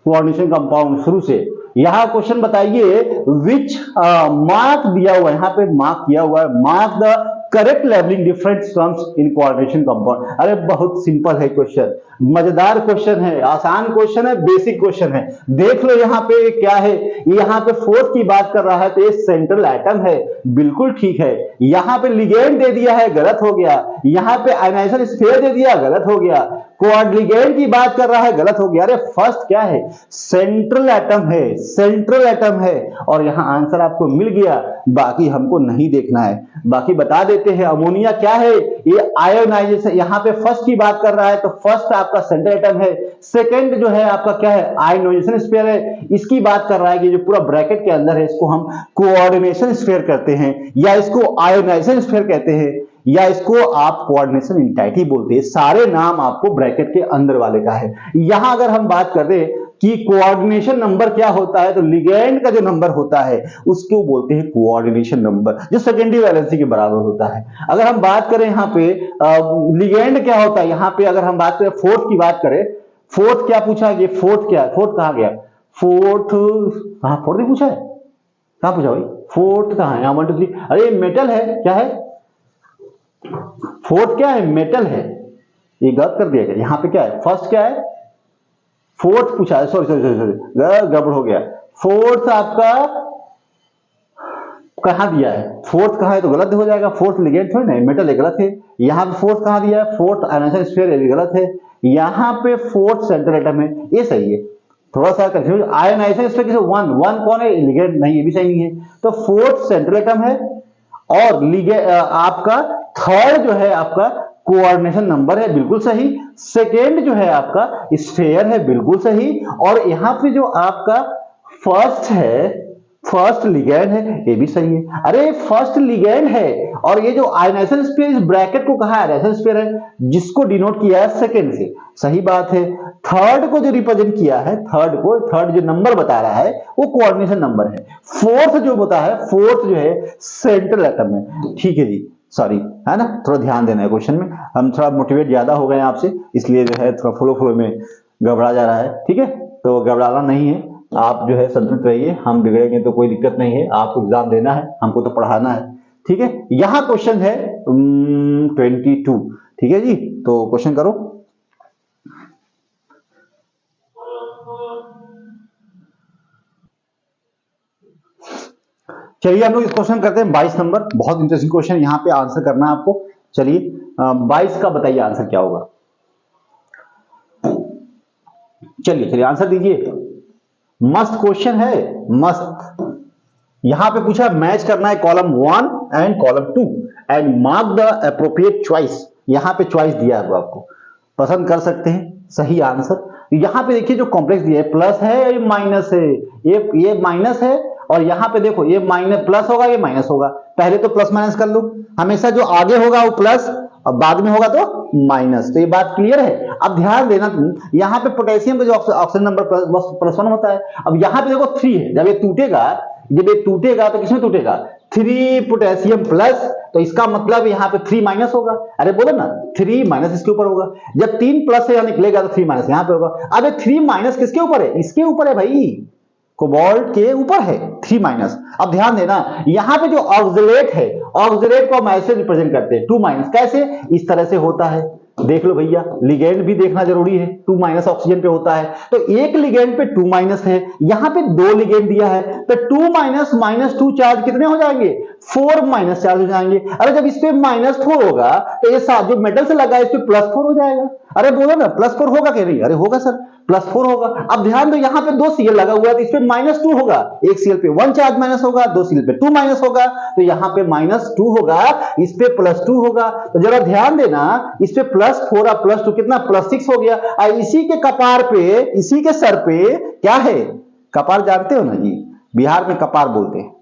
कोऑर्डिनेशन कंपाउंड शुरू से। यहां क्वेश्चन बताइए, विच मार्क दिया हुआ है, यहां पे मार्क किया हुआ है, mark the correct labelling different terms in coordination compound. अरे बहुत सिंपल है क्वेश्चन, मजेदार क्वेश्चन है, आसान क्वेश्चन है, बेसिक क्वेश्चन है। देख लो यहाँ पे क्या है, यहाँ पे फोर्थ की बात कर रहा है तो ये सेंट्रल एटम है, बिल्कुल ठीक है। यहाँ पे लिगेंड दे दिया है, गलत हो गया। यहाँ पे आयनाइजेशन स्फीयर दे दिया, गलत हो गया। कोऑर्डिनेट की बात कर रहा है, गलत हो गया। अरे फर्स्ट क्या है, सेंट्रल एटम है, और यहां आंसर आपको मिल गया। बाकी हमको नहीं देखना है, बाकी बता देते हैं। अमोनिया क्या है, ये आयोनाइजेशन, यहां पे फर्स्ट की बात कर रहा है तो फर्स्ट आपका सेंट्रल एटम है। सेकंड जो है आपका क्या है, आयोनाइजेशन स्फीयर है। इसकी बात कर रहा है कि जो पूरा ब्रैकेट के अंदर है, इसको हम कोऑर्डिनेशन स्फीयर कहते हैं, या इसको आयोनाइजेशन स्फीयर कहते हैं, या इसको आप कोऑर्डिनेशन एंटाइटी बोलते हैं। सारे नाम आपको ब्रैकेट के अंदर वाले का है। यहां अगर हम बात करें कि कोऑर्डिनेशन नंबर क्या होता है, तो लिगेंड का जो नंबर होता है उसको बोलते हैं कोऑर्डिनेशन नंबर, जो सेकेंडरी वैलेंसी के बराबर होता है। अगर हम बात करें यहाँ पे लिगेंड क्या होता है, यहाँ पे अगर हम बात करें फोर्थ की बात करें, फोर्थ क्या पूछा है, फोर्थ क्या, फोर्थ कहा गया, फोर्थ कहा, फोर्थ ही पूछा है, कहां पूछा भाई, फोर्थ कहां है, 1 2 3, अरे मेटल है, क्या है, फोर्थ क्या है, मेटल है, ये गलत कर दिया गया। यहां पे क्या है, फर्स्ट क्या है, फोर्थ पूछा है, सॉरी गड़बड़ हो गया। फोर्थ आपका कहां दिया है, फोर्थ कहां है तो गलत हो जाएगा, फोर्थ लिगेंड थोड़ी ना, मेटल है, गलत है। यहां पे फोर्थ कहां दिया है, फोर्थ आयनाइजेशन स्फीयर है, गलत है। यहां पे फोर्थ सेंट्रल एटम है, ये सही है। थोड़ा सा कंफ्यूज, आयनाइजेशन स्फीयर किसे, वन कौन है, लिगेंड नहीं, ये भी सही नहीं है। तो फोर्थ सेंट्रल एटम है, और आपका थर्ड जो है आपका कोऑर्डिनेशन नंबर है, बिल्कुल सही। सेकेंड जो है आपका स्फीयर है, बिल्कुल सही। और यहां पे जो आपका फर्स्ट है, फर्स्ट लिगेंड है, ये भी सही है। अरे फर्स्ट लिगेंड है, और ये जो आयनाइजेशन स्फीयर, इस ब्रैकेट को कहा आयनाइजेशन स्फीयर है, जिसको डिनोट किया है सेकेंड से, सही बात है। थर्ड को जो रिप्रेजेंट किया है, थर्ड जो नंबर बता रहा है वो कोऑर्डिनेशन नंबर है। फोर्थ जो होता है, फोर्थ जो है सेंट्रल एटम है। ठीक है जी, सॉरी, है ना, थोड़ा ध्यान देना है क्वेश्चन में, हम थोड़ा मोटिवेट ज्यादा हो गए आपसे, इसलिए जो है थोड़ा फ्लो में घबरा जा रहा है। ठीक है, तो घबराना नहीं है, आप जो है संतुलित रहिए, हम बिगड़ेंगे तो कोई दिक्कत नहीं है, आपको एग्जाम देना है, हमको तो पढ़ाना है। ठीक है, यहां क्वेश्चन है 22। ठीक है जी, तो क्वेश्चन करो। चलिए हम लोग इस क्वेश्चन करते हैं 22 नंबर, बहुत इंटरेस्टिंग क्वेश्चन, यहां पे आंसर करना है आपको। चलिए 22 का बताइए आंसर क्या होगा। चलिए आंसर दीजिए, मस्त क्वेश्चन है, मस्त। यहां पे पूछा मैच करना है column 1 and column 2 and mark the appropriate choice. यहां पे चॉइस दिया है, आपको पसंद कर सकते हैं सही आंसर। यहां पे देखिए जो कॉम्प्लेक्स दिया है, प्लस है या माइनस है, ये माइनस है, और यहां पे देखो ये माइनस प्लस होगा, ये माइनस होगा। पहले तो प्लस माइनस कर लो, हमेशा जो आगे होगा वो प्लस और बाद में होगा तो माइनस। तो ये बात क्लियर है। अब ध्यान देना, यहाँ पे पोटेशियम का जो ऑक्सीजन नंबर +1 होता है। अब यहाँ पे देखो 3 है, जब ये टूटेगा जब ये टूटेगा तो किसमें टूटेगा, 3 पोटेशियम प्लस, तो इसका मतलब यहाँ पे 3 माइनस होगा। अरे बोलो ना 3 माइनस इसके ऊपर होगा, जब 3 प्लस से यहाँ निकलेगा तो 3 माइनस यहाँ पे होगा। अब 3 माइनस किसके ऊपर है, इसके ऊपर है भाई, कोबाल्ट के ऊपर है 3 माइनस। अब ध्यान देना यहाँ पे जो ऑक्सलेट है, ऑक्सलेट को हम ऐसे रिप्रेजेंट करते हैं 2 माइनस, कैसे, इस तरह से होता है, देख लो भैया, लिगेंड भी देखना जरूरी है, 2 माइनस ऑक्सीजन पे होता है, तो एक लिगेंड पे 2 माइनस है, यहां पे 2 लिगेंड दिया है, तो 2 माइनस माइनस 2 चार्ज कितने हो जाएंगे, 4 माइनस चार्ज हो जाएंगे। अरे जब इस पे -4 होगा तो ये साथ जो मेटल से लगा है इस पे +4 हो जाएगा। अरे बोलो ना +4 होगा कि नहीं, अरे होगा सर, +4 होगा। अब ध्यान दो यहाँ पे 2 Cl लगा हुआ है तो इस पे -2 होगा, एक Cl पे 1 चार्ज माइनस होगा, 2 Cl पे 2 माइनस होगा, तो यहाँ पे -2 होगा, इस पे +2 होगा। तो जरा ध्यान देना, इस पे +4 और +2 कितना, +6 हो गया। और इसी के कपार पे, इसी के सर पे क्या है, कपार जानते हो ना जी, बिहार में कपार बोलते हैं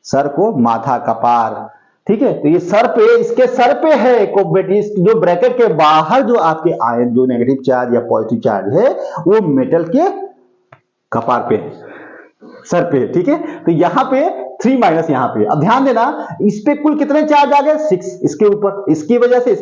सर को, माथा, कपार, ठीक है। तो ये सर पे, इसके सर पे है जो ब्रैकेट के बाहर जो आपके आयन, जो नेगेटिव चार्ज या पॉजिटिव चार्ज है वो मेटल के कपार पे है, सर पे, ठीक है। तो यहां पे 3 माइनस यहाँ पे, अब ध्यान देना इस पे कुल कितने चार्ज आ गए, 6, इसके ऊपर, इसकी वजह से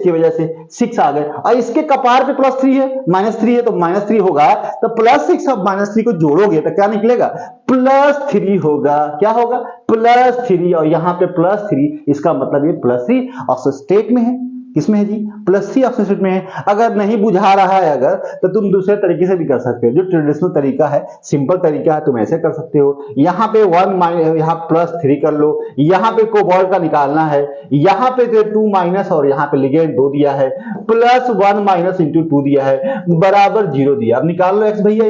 6 आ गए, और इसके कपार पे +3 है, -3 है, तो -3 होगा, तो +6 अब -3 को जोड़ोगे तो क्या निकलेगा, +3 होगा, क्या होगा, +3, और यहाँ पे +3, इसका मतलब ये +3 ऑक्सीजन स्टेट में है, किसमें है जी, +3 ऑक्सीजन स्टेट में है। अगर नहीं बुझा रहा है अगर, तो तुम दूसरे तरीके से भी कर सकते हो, जो ट्रेडिशनल तरीका है, सिंपल तरीका है, तुम ऐसे कर सकते हो, यहाँ पे 1 माइनस, यहाँ +3 कर लो, यहाँ पे कोबाल्ट का निकालना है, यहाँ पे 2 माइनस और यहाँ पे लिगेंड 2 दिया है, +1 माइनस इंटू 2 दिया है, बराबर 0 दिया। अब निकाल लो x भैया,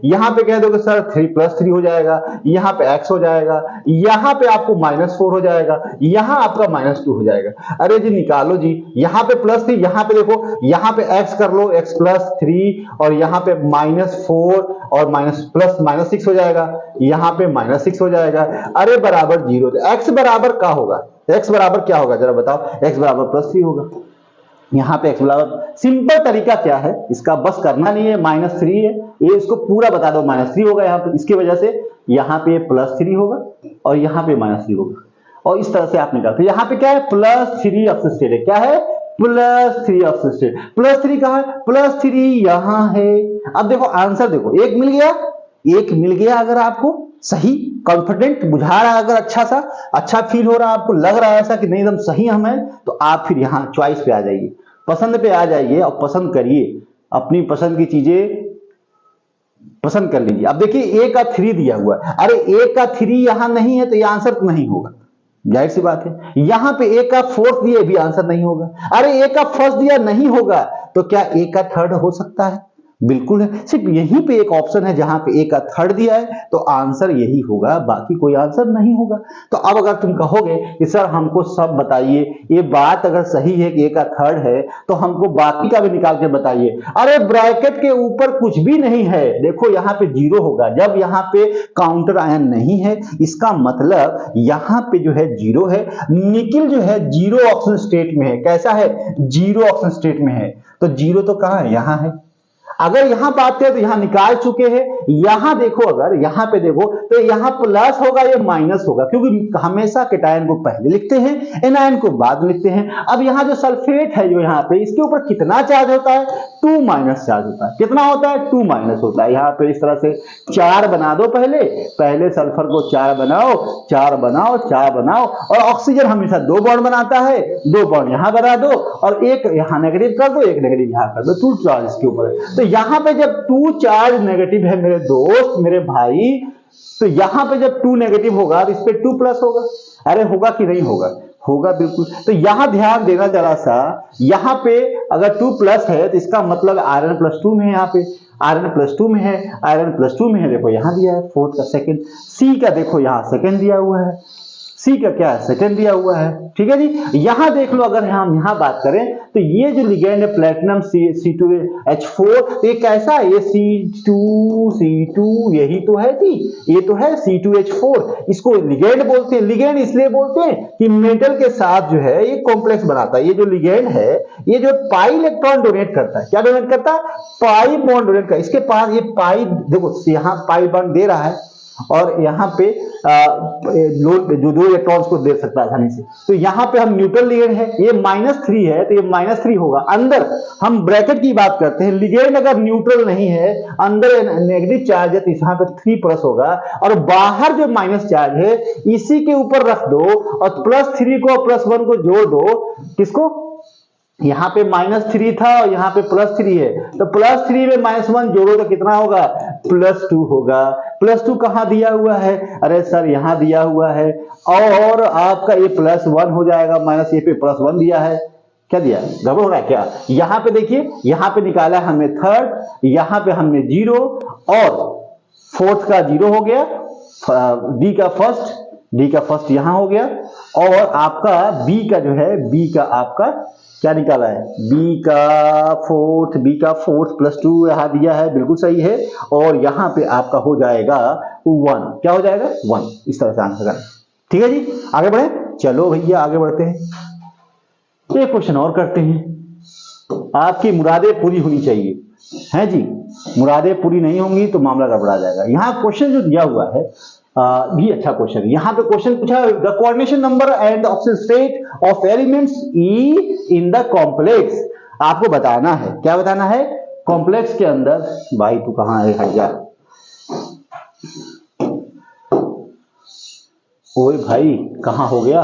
यहाँ पे कह दोगे सर 3 +3 हो जाएगा, यहाँ पे x हो जाएगा, यहाँ पे आपको -4 हो जाएगा, यहाँ आपका -2 हो जाएगा। अरे जी निकालो जी, यहाँ पे +3, यहाँ पे देखो, यहाँ पे x कर लो, x +3, और यहाँ पे -4 और -6 हो जाएगा, यहाँ पे -6 हो जाएगा, अरे बराबर 0। x बराबर क्या होगा, x बराबर क्या होगा जरा बताओ, x बराबर +3 होगा। यहाँ पे x बराबर, सिंपल तरीका क्या है इसका, बस करना नहीं है, -3 है, ये इसको पूरा बता दो, -3 होगा यहाँ पे, इसकी वजह से यहाँ पे +3 होगा और यहाँ पे -3 होगा, और इस तरह से आप निकालते। यहाँ पे क्या है, +3 ऑक्सीजन स्टेट है, क्या है, +3 ऑक्सीजन स्टेट, +3 कहाँ है, +3 यहाँ है। अब देखो आंसर देखो, एक मिल गया अगर आपको सही, कॉन्फिडेंट बुझा रहा है, अगर अच्छा फील हो रहा है, आपको लग रहा है ऐसा कि नहीं एकदम सही हम है, तो आप फिर यहाँ चॉइस पे आ जाइए, पसंद पे आ जाइए और पसंद करिए, अपनी पसंद की चीजें पसंद कर लीजिए। अब देखिए a का 3 दिया हुआ है, अरे a का 3 यहां नहीं है तो ये आंसर नहीं होगा, जाहिर सी बात है। यहां पे a का 4th दिया, भी आंसर नहीं होगा। अरे a का 1st दिया नहीं होगा, तो क्या a का 3rd हो सकता है, बिल्कुल है। सिर्फ यहीं पे एक ऑप्शन है जहां पे a का 3rd दिया है, तो आंसर यही होगा, बाकी कोई आंसर नहीं होगा। तो अब अगर तुम कहोगे कि सर हमको सब बताइए, ये बात अगर सही है कि a का 3rd है, तो हमको बाकी का भी निकाल के बताइए। अरे ब्रैकेट के ऊपर कुछ भी नहीं है, देखो यहाँ पे 0 होगा, जब यहाँ पे काउंटर आयन नहीं है, इसका मतलब यहाँ पे जो है 0 है। निकिल जो है 0 ऑक्सीजन स्टेट में है, कैसा है, 0 ऑक्सीजन स्टेट में है, तो 0 तो कहां है, यहाँ है। अगर यहां बात करें तो यहां निकाल चुके हैं, यहां देखो, अगर यहां पे देखो तो यहां प्लस होगा, ये माइनस होगा, क्योंकि हमेशा केटायन को पहले लिखते हैं, एनायन को बाद में लिखते हैं। अब यहां जो सल्फेट है जो यहाँ पे, इसके ऊपर कितना चार्ज होता है, 2 माइनस चार्ज होता है। कितना होता है, 2 माइनस होता है। यहाँ पे इस तरह से 4 बना दो, पहले सल्फर को 4 बनाओ, 4 बनाओ, 4 बनाओ, और ऑक्सीजन हमेशा 2 बॉन्ड बनाता है, 2 बॉन्ड यहां बना दो और एक यहां नेगेटिव कर दो, एक नेगेटिव यहां कर दो, 2 चार्ज इसके ऊपर। तो यहां पे जब 2 चार्ज नेगेटिव है मेरे दोस्त, मेरे भाई, तो यहां पे जब 2 नेगेटिव होगा तो इस पे 2 प्लस होगा। अरे होगा कि नहीं होगा, होगा बिल्कुल। तो यहां ध्यान देना जरा सा, यहां पे अगर 2 प्लस है तो इसका मतलब आयरन +2 में है, यहाँ पे आयरन +2 में है, आयरन +2 में है, देखो यहां दिया है 4th का 2nd, सी का देखो यहां 2nd दिया हुआ है, सी का क्या है, 2nd दिया हुआ है, ठीक है जी। यहां देख लो, अगर हम यहां बात करें तो ये जो लिगेंड है प्लेटिनम C2H4, तो ये कैसा है, ये C2 यही तो है जी, ये तो है C2H4। इसको लिगेंड बोलते हैं, लिगेंड इसलिए बोलते हैं कि मेटल के साथ जो है ये कॉम्प्लेक्स बनाता है। ये जो लिगेंड है, ये जो पाई इलेक्ट्रॉन डोनेट करता है, क्या डोनेट करता है, पाई बॉन्ड डोनेट करता है। इसके पास ये पाई, देखो यहां पाई बॉन्ड दे रहा है और यहाँ पे जो दो इलेक्ट्रॉन्स को दे सकता है आसानी से। तो यहाँ पे हम न्यूट्रल लिगेंड है, ये -3 है तो ये -3 होगा। अंदर हम ब्रैकेट की बात करते हैं, लिगेंड अगर न्यूट्रल नहीं है, अंदर नेगेटिव चार्ज है तो यहाँ पे 3+ होगा, और बाहर जो माइनस चार्ज है इसी के ऊपर रख दो और +3 को +1 को जोड़ दो। किसको? यहाँ पे -3 था और यहाँ पे +3 है, तो +3 में -1 जोड़ो तो कितना होगा? +2 होगा। +2 कहाँ दिया हुआ है? अरे सर यहाँ दिया हुआ है, और आपका ये +1 हो जाएगा, माइनस ये पे +1 दिया है। क्या दिया? गड़बड़ हो रहा है क्या? यहाँ पे देखिए, यहाँ पे निकाला हमने थर्ड, यहाँ पे हमने 0 और फोर्थ का 0 हो गया, डी का फर्स्ट यहाँ हो गया, और आपका बी का जो है, बी का आपका क्या निकाला है? बी का फोर्थ +2 यहाँ दिया है, बिल्कुल सही है, और यहाँ पे आपका हो जाएगा 1। क्या हो जाएगा? 1। इस तरह से आंसर करें। ठीक है जी, आगे बढ़े। चलो भैया आगे बढ़ते हैं, एक क्वेश्चन और करते हैं। आपकी मुरादें पूरी होनी चाहिए, है जी। मुरादें पूरी नहीं होंगी तो मामला गड़बड़ा जाएगा। यहाँ क्वेश्चन जो दिया हुआ है भी अच्छा क्वेश्चन है। यहाँ पे क्वेश्चन पूछा, the coordination number and oxygen state of elements E in the complex. आपको बताना है, क्या बताना है? कॉम्प्लेक्स के अंदर, भाई तू कहाँ है? हट जा। ओए भाई कहाँ हो गया?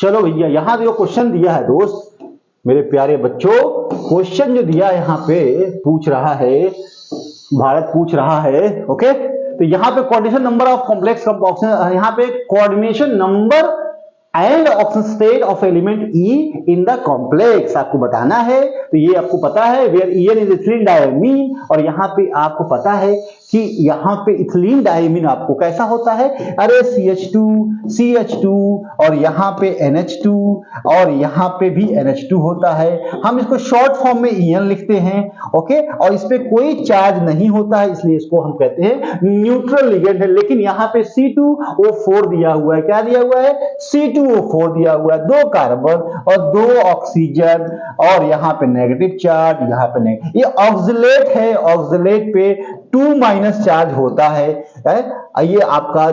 चलो भैया, यहाँ जो क्वेश्चन दिया है दोस्त, मेरे प्यारे बच्चों, क्वेश्चन जो दिया यहाँ पे पूछ रहा है, भारत पूछ रहा है, ओके। तो यहाँ पे coordination number of complex compound, यहाँ पे coordination number and oxygen state of element E in the complex आपको बताना है। तो ये आपको पता है, where EN is ethylene diamine, और यहाँ पे आपको पता है कि यहाँ पे इथिलीन डायमीन आपको कैसा होता है? अरे CH2 और यहाँ पे NH2 और यहाँ पे भी NH2 होता है। हम इसको शॉर्ट फॉर्म में EN लिखते हैं, ओके, और इस पे कोई चार्ज नहीं होता है, इसलिए इसको हम कहते हैं न्यूट्रल लिगेंड है। लेकिन यहाँ पे C2O4 दिया हुआ है। क्या दिया हुआ है? C2O4 दिया हुआ है, 2 कार्बन और 2 ऑक्सीजन, और यहाँ पे नेगेटिव चार्ज, यहाँ पे ये ऑक्सिलेट है, ऑक्सिलेट पे 2- चार्ज होता है। ये आपका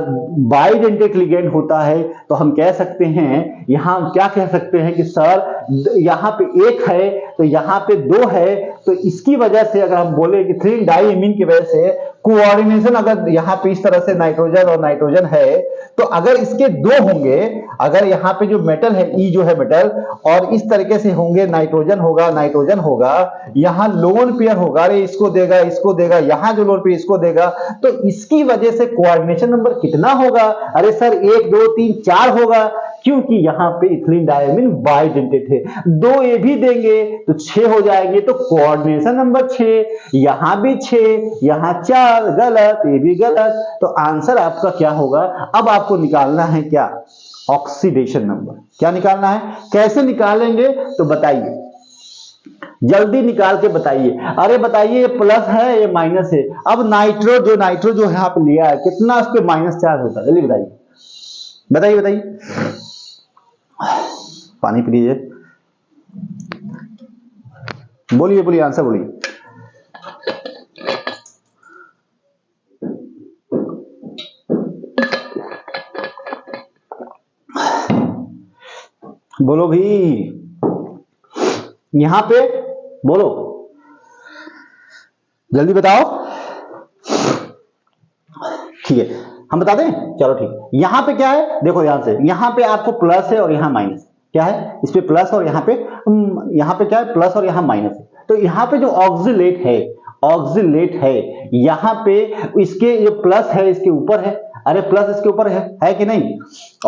बाइडेंटिक लिगेंड होता है। तो हम कह सकते हैं, यहां क्या कह सकते हैं कि सर यहाँ पे 1 है तो यहाँ पे 2 है, तो इसकी वजह से अगर हम बोले कि 3 डाइमीन की वजह से कोऑर्डिनेशन, अगर यहाँ पे इस तरह से नाइट्रोजन और नाइट्रोजन है, तो अगर इसके 2 होंगे, अगर यहाँ पे जो मेटल है, ई जो है मेटल, और इस तरीके से होंगे, नाइट्रोजन होगा, यहाँ लोन पेयर होगा, अरे इसको देगा, यहाँ जो लोन पेयर इसको देगा, तो इसकी वजह से कोऑर्डिनेशन नंबर कितना होगा? अरे सर 1 2 3 4 होगा, क्योंकि यहाँ पे इथिलीन डायमीन बाइडेंटेड है। 2 ये भी देंगे तो 6 हो जाएंगे, तो कोऑर्डिनेशन नंबर 6, यहाँ भी 6, यहाँ 4, गलत, ये भी गलत। तो आंसर आपका क्या होगा? अब आपको निकालना है क्या? Oxidation number. क्या निकालना है? कैसे निकालेंगे? तो बताइए, जल्दी निकाल के बताइए। अरे बताइए, ये प्लस है ये माइनस है। अब नाइट्रो जो यहाँ पे लिया है, कितना उस पर माइनस चार्ज होता है? जल्दी बताइए। पानी पी लीजिए, बोलिए आंसर बोलिए। बोलो भी, यहां पे बोलो, जल्दी बताओ। ठीक है, हम बता दें, चलो ठीक। यहां पे क्या है? देखो ध्यान से, यहां पे आपको प्लस है और यहां माइनस। क्या है? इस पे प्लस और यहां पे क्या है? प्लस और यहां माइनस है। तो यहां पे जो ऑक्सिलेट है, यहां पे इसके जो प्लस है इसके ऊपर है, अरे प्लस इसके ऊपर है कि नहीं?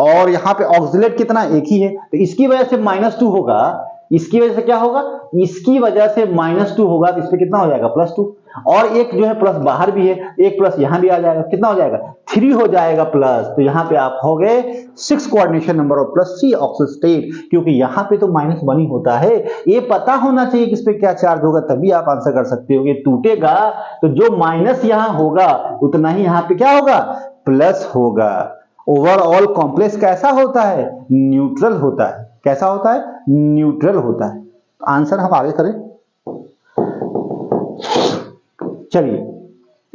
और यहाँ पे ऑक्सिलेट कितना? 1 ही है, तो इसकी वजह से -2 होगा। इसकी वजह से क्या होगा? इसकी वजह से -2 होगा, तो इस पे कितना हो जाएगा? +2, और एक जो है प्लस बाहर भी है, एक प्लस यहां भी आ जाएगा, कितना हो जाएगा? 3 हो जाएगा प्लस। तो यहाँ पे आप हो गए 6 कोऑर्डिनेशन नंबर और +3 ऑक्सीजन स्टेट, क्योंकि यहाँ पे तो -1 ही होता है। ये पता होना चाहिए कि इस पे क्या चार्ज होगा, तभी आप आंसर कर सकते हो। ये टूटेगा तो जो माइनस यहाँ होगा उतना ही यहाँ पे क्या होगा? प्लस होगा। ओवरऑल कॉम्प्लेक्स कैसा होता है? न्यूट्रल होता है। कैसा होता है? न्यूट्रल होता है। आंसर हम आगे करें, चलिए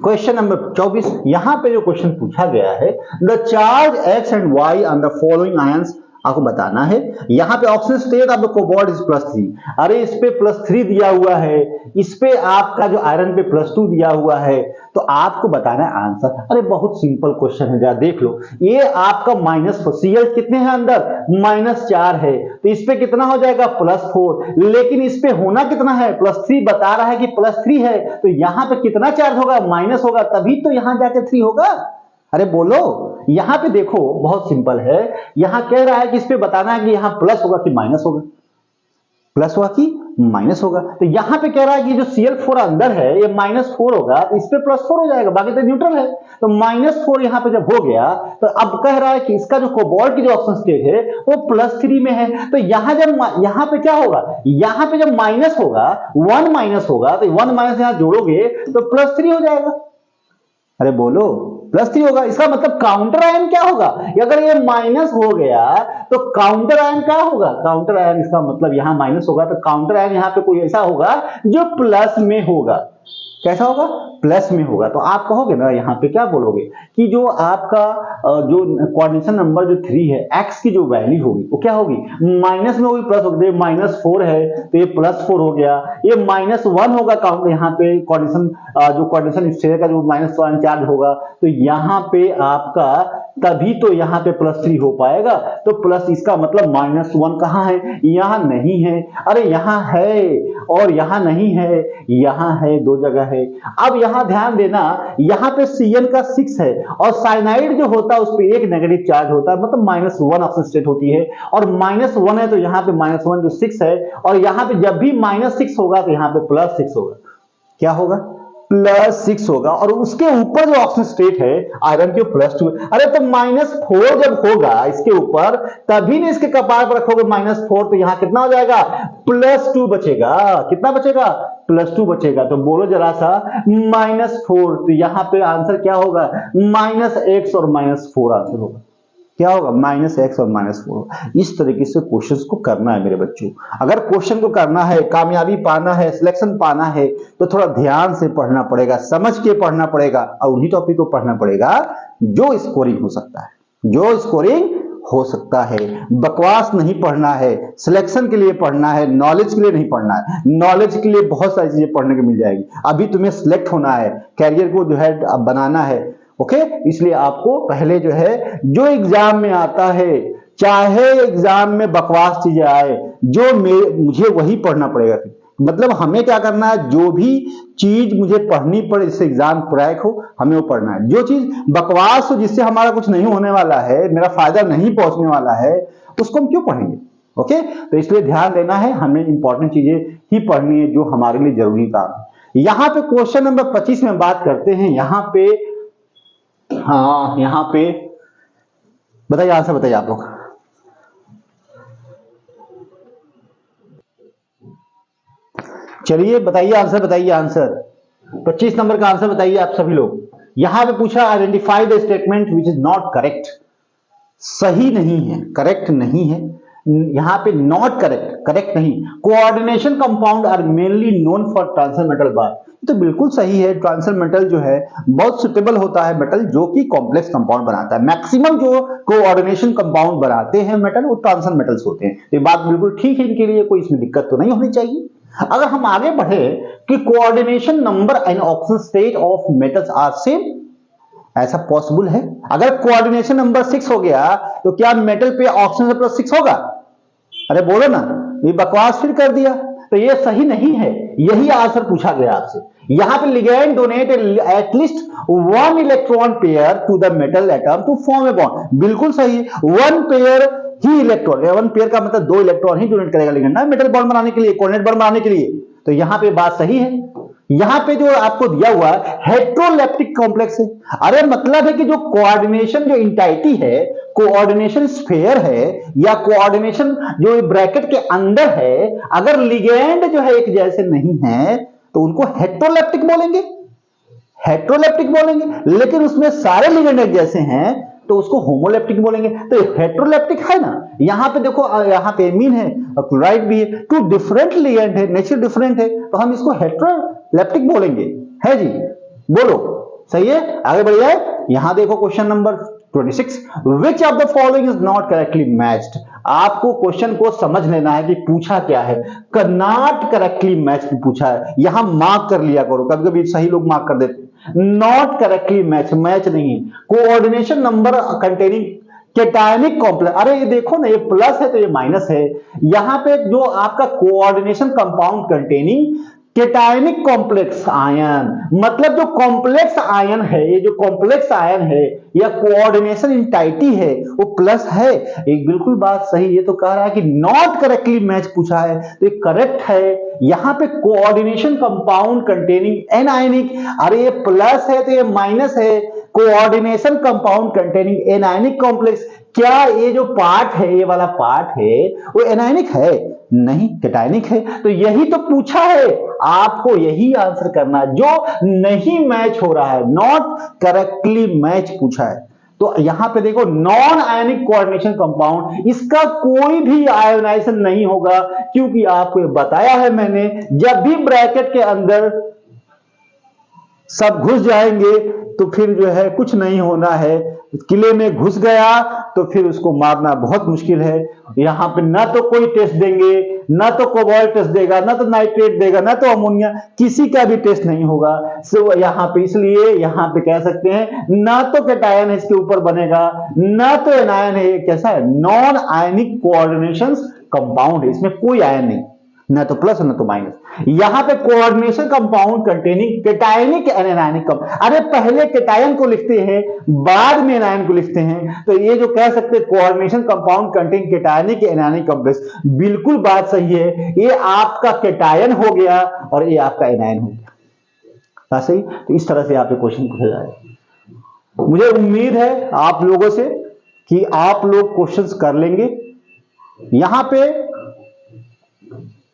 क्वेश्चन नंबर 24, यहां पे जो क्वेश्चन पूछा गया है, the charge x and y on the following ions, आपको बताना है। यहां पे oxygen state of the cobalt is +3। अरे इस पे +3 दिया हुआ है, इस पे आपका जो आयरन पे +2 दिया हुआ है, तो आपको बताना है आंसर। अरे बहुत सिंपल क्वेश्चन है, जरा देख लो। ये आपका -4 कितने हैं अंदर, -4 है, तो इस पे कितना हो जाएगा +4, लेकिन इस पे होना कितना है, +3 बता रहा है कि +3 है, तो यहां पे कितना चार्ज होगा, माइनस होगा, तभी तो यहां जाके 3 होगा। अरे बोलो, यहां पे देखो बहुत सिंपल है, यहां कह रहा है कि इस पे बताना है कि यहां प्लस होगा कि माइनस होगा, प्लस होगा कि माइनस होगा। तो यहां पे कह रहा है कि जो Cl4 अंदर है ये -4 होगा, तो इस पे +4 हो जाएगा, बाकी तो न्यूट्रल है। तो -4 यहां पे जब हो गया, तो अब कह रहा है कि इसका जो कोबाल्ट की जो ऑक्सीजन स्टेट है वो +3 में है। तो यहां जब यहां पे क्या होगा, यहां पे जब माइनस होगा, 1 माइनस होगा, तो 1 माइनस यहां जोड़ोगे तो +3 हो जाएगा। अरे बोलो, +3 होगा, इसका मतलब काउंटर आयन क्या होगा, अगर ये माइनस हो गया तो काउंटर आयन क्या होगा, काउंटर आयन, इसका मतलब यहां माइनस होगा तो काउंटर आयन यहां पे कोई ऐसा होगा जो प्लस में होगा। कैसा होगा, प्लस में होगा। तो आप कहोगे ना, यहां पे क्या बोलोगे कि जो आपका जो कोऑर्डिनेशन नंबर जो 3 है, x की जो वैल्यू होगी वो क्या होगी, माइनस में होगी, प्लस होगी। -4 है तो ये +4 हो गया, ये -1 होगा काउंट, यहाँ पे कोऑर्डिनेशन जो कोऑर्डिनेशन स्टेट का जो -1 चार्ज होगा, तो यहां पे आपका तभी तो यहां पे +3 हो पाएगा। तो प्लस, इसका मतलब -1 कहां है, यहां नहीं है। अरे यहां है और यहां नहीं है, यहां है, दो जगह है। अब यहां ध्यान देना, यहां पे Cn का 6 है और साइनाइड जो होता है उस पे एक नेगेटिव चार्ज होता है, मतलब -1 ऑक्सीजन स्टेट होती है, और -1 है तो यहां पे -1 जो 6 है, और यहां पे जब भी -6 होगा तो यहां पे +6 होगा। क्या होगा, +6 होगा, और उसके ऊपर जो ऑक्सीजन स्टेट है आयरन के +2। अरे तो -4 जब होगा इसके ऊपर, तभी ना इसके कपार पर रखोगे -4, तो यहां कितना हो जाएगा, +2 बचेगा। कितना बचेगा, +2 बचेगा। तो बोलो जरा सा, -4, तो यहां पे आंसर क्या होगा, -x और -4 आंसर होगा। क्या होगा, -x और -4। इस तरीके से क्वेश्चंस को करना है मेरे बच्चों। अगर क्वेश्चन को करना है, कामयाबी पाना है, सिलेक्शन पाना है, तो थोड़ा ध्यान से पढ़ना पड़ेगा, समझ के पढ़ना पड़ेगा, और उन्हीं टॉपिक को पढ़ना पड़ेगा जो स्कोरिंग हो सकता है, जो स्कोरिंग हो सकता है। बकवास नहीं पढ़ना है, सिलेक्शन के लिए पढ़ना है, नॉलेज के लिए नहीं पढ़ना है। नॉलेज के लिए बहुत सारी चीजें पढ़ने को मिल जाएगी, अभी तुम्हें सिलेक्ट होना है, कैरियर को जो है बनाना है। ओके, इसलिए आपको पहले जो है, जो एग्जाम में आता है, चाहे एग्जाम में बकवास चीजें आए, जो मुझे वही पढ़ना पड़ेगा। मतलब हमें क्या करना है, जो भी चीज मुझे पढ़नी पड़े, इससे एग्जाम क्रैक हो, हमें वो पढ़ना है। जो चीज बकवास हो, जिससे हमारा कुछ नहीं होने वाला है, मेरा फायदा नहीं पहुंचने वाला है, उसको हम क्यों पढ़ेंगे। ओके, तो इसलिए ध्यान देना है, हमें इंपॉर्टेंट चीजें ही पढ़नी है जो हमारे लिए जरूरी काम है। यहां पे क्वेश्चन नंबर 25 में बात करते हैं। यहां पे, हाँ यहां पे बताइए, आंसर बताइए आप लोग। चलिए बताइए आंसर, बताइए आंसर, 25 नंबर का आंसर बताइए आप सभी लोग। यहां पे पूछा, identify the statement which is not correct. सही नहीं है, करेक्ट नहीं है, यहां पे नॉट करेक्ट, करेक्ट नहीं। Coordination compound are mainly known for transfer metal bar, तो बिल्कुल सही है। ट्रांसफर मेटल जो है बहुत सुटेबल होता है मेटल जो कि कॉम्प्लेक्स कंपाउंड बनाता है। मैक्सिमम जो कोऑर्डिनेशन कंपाउंड बनाते हैं मेटल, वो ट्रांसफर मेटल्स होते हैं। ये बात बिल्कुल ठीक है, इनके लिए कोई इसमें दिक्कत तो नहीं होनी चाहिए। अगर हम आगे बढ़े कि coordination number and oxygen state of metals are same, ऐसा पॉसिबल है? अगर कोऑर्डिनेशन नंबर 6 हो गया तो क्या मेटल पे ऑक्सीजन +6 होगा? अरे बोलो ना, ये बकवास फिर कर दिया, तो ये सही नहीं है। यही आंसर पूछा गया आपसे। यहां पे ligand donate at least 1 electron pair to the metal atom to form a bond, बिल्कुल सही है। 1 पेयर ही इलेक्ट्रॉन, 1 पेयर का मतलब 2 इलेक्ट्रॉन ही डोनेट करेगा लिगेंड ना, मेटल बॉन्ड बनाने के लिए, कोऑर्डिनेट बॉन्ड बनाने के लिए। तो यहां पे बात सही है। यहां पे जो आपको दिया हुआ हेट्रोलेप्टिक कॉम्प्लेक्स है। अरे मतलब है कि जो कोऑर्डिनेशन जो इंटाइटी है, कोऑर्डिनेशन स्फीयर है, या कोऑर्डिनेशन जो ब्रैकेट के अंदर है, अगर लिगेंड जो है एक जैसे नहीं है तो उनको हेट्रोलेप्टिक बोलेंगे, हेट्रोलेप्टिक बोलेंगे। लेकिन उसमें सारे लिगेंड एक जैसे हैं तो उसको होमोलेप्टिक बोलेंगे। तो हेट्रोलेप्टिक है ना, यहां पे देखो, यहां पे एमीन है और क्लोराइड भी है, टू डिफरेंट लिगेंड है, नेचर डिफरेंट है, तो हम इसको हेट्रोलेप्टिक बोलेंगे। है जी, बोलो सही है, आगे बढ़ जाए। यहां देखो question number 26, which of the following is not correctly matched. आपको क्वेश्चन को समझ लेना है कि पूछा क्या है। नॉट करेक्टली मैच्ड पूछा है, यहां मार्क कर लिया करो, कभी कभी सही लोग मार्क कर देते। नॉट करेक्टली मैच, मैच नहीं है। Coordination number containing cationic complex, अरे ये देखो ना, ये प्लस है तो ये माइनस है। यहां पे जो आपका coordination compound containing cationic complex ion, मतलब जो कॉम्प्लेक्स आयन है, ये जो कॉम्प्लेक्स आयन है या कोऑर्डिनेशन इंटाइटी है वो प्लस है। एक बिल्कुल बात सही, ये तो कह रहा है कि नॉट करेक्टली मैच पूछा है तो ये करेक्ट है। यहां पे कोऑर्डिनेशन कंपाउंड कंटेनिंग एनायनिक, अरे ये प्लस है तो ये माइनस है। Coordination compound containing anionic complex, क्या ये जो पार्ट है, ये वाला पार्ट है वो एनायनिक है? नहीं, केटायनिक है। तो यही तो पूछा है, आपको यही आंसर करना है जो नहीं मैच हो रहा है, नॉट करेक्टली मैच पूछा है। तो यहां पे देखो नॉन आयनिक कोऑर्डिनेशन कंपाउंड, इसका कोई भी आयोनाइजेशन नहीं होगा, क्योंकि आपको बताया है मैंने, जब भी ब्रैकेट के अंदर सब घुस जाएंगे तो फिर जो है कुछ नहीं होना है। किले में घुस गया तो फिर उसको मारना बहुत मुश्किल है। यहां पे ना तो कोई टेस्ट देंगे, ना तो कोबाल्ट टेस्ट देगा, ना तो नाइट्रेट देगा, ना तो अमोनिया, किसी का भी टेस्ट नहीं होगा। सो यहां पे इसलिए यहां पे कह सकते हैं ना तो कैटायन है इसके ऊपर बनेगा, ना तो एनायन है। कैसा है? नॉन आयनिक कोऑर्डिनेशन कंपाउंड है, इसमें कोई आयन नहीं, ना तो प्लस ना तो माइनस। यहां पे coordination compound containing cationic and anionic compound, अरे पहले केटायन को लिखते हैं बाद में एनायन को लिखते हैं, तो ये जो कह सकते हैं coordination compound containing cationic anionic complex, बिल्कुल बात सही है। ये आपका केटायन हो गया और ये आपका एनायन हो गया, सही। तो इस तरह से आपके क्वेश्चन पूछा जाएगा। मुझे उम्मीद है आप लोगों से कि आप लोग क्वेश्चंस कर लेंगे। यहां पे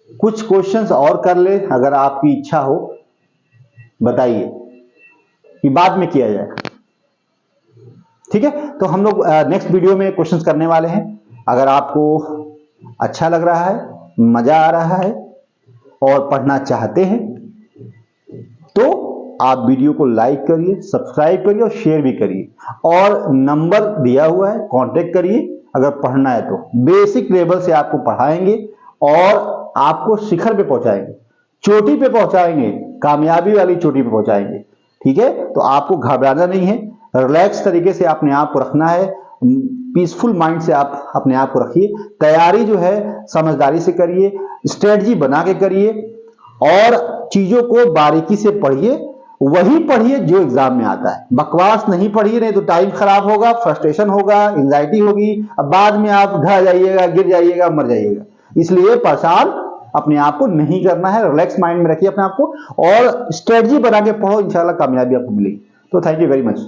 कुछ क्वेश्चंस और कर ले, अगर आपकी इच्छा हो बताइए कि बाद में किया जाए, ठीक है। तो हम लोग नेक्स्ट वीडियो में क्वेश्चंस करने वाले हैं। अगर आपको अच्छा लग रहा है, मजा आ रहा है और पढ़ना चाहते हैं तो आप वीडियो को लाइक करिए, सब्सक्राइब करिए और शेयर भी करिए, और नंबर दिया हुआ है, कांटेक्ट करिए अगर पढ़ना है तो। बेसिक लेवल से आपको पढ़ाएंगे और आपको शिखर पे पहुंचाएंगे, चोटी पे पहुंचाएंगे, कामयाबी वाली चोटी पे पहुंचाएंगे, ठीक है। तो आपको घबराना नहीं है, रिलैक्स तरीके से अपने आप को रखना है, पीसफुल माइंड से आप अपने आप को रखिए। तैयारी जो है समझदारी से करिए, स्ट्रेटजी बना के करिए और चीजों को बारीकी से पढ़िए। वही पढ़िए जो एग्जाम में आता है, बकवास नहीं पढ़िए, नहीं तो टाइम खराब होगा, फ्रस्ट्रेशन होगा, एंजाइटी होगी, अब बाद में आप ढह जाइएगा, गिर जाइएगा, मर जाइएगा। इसलिए परेशान अपने आप को नहीं करना है, रिलैक्स माइंड में रखिए अपने आप को और स्ट्रेटजी बना के पढ़ो, इंशाल्लाह कामयाबी आपको मिलेगी। तो थैंक यू वेरी मच।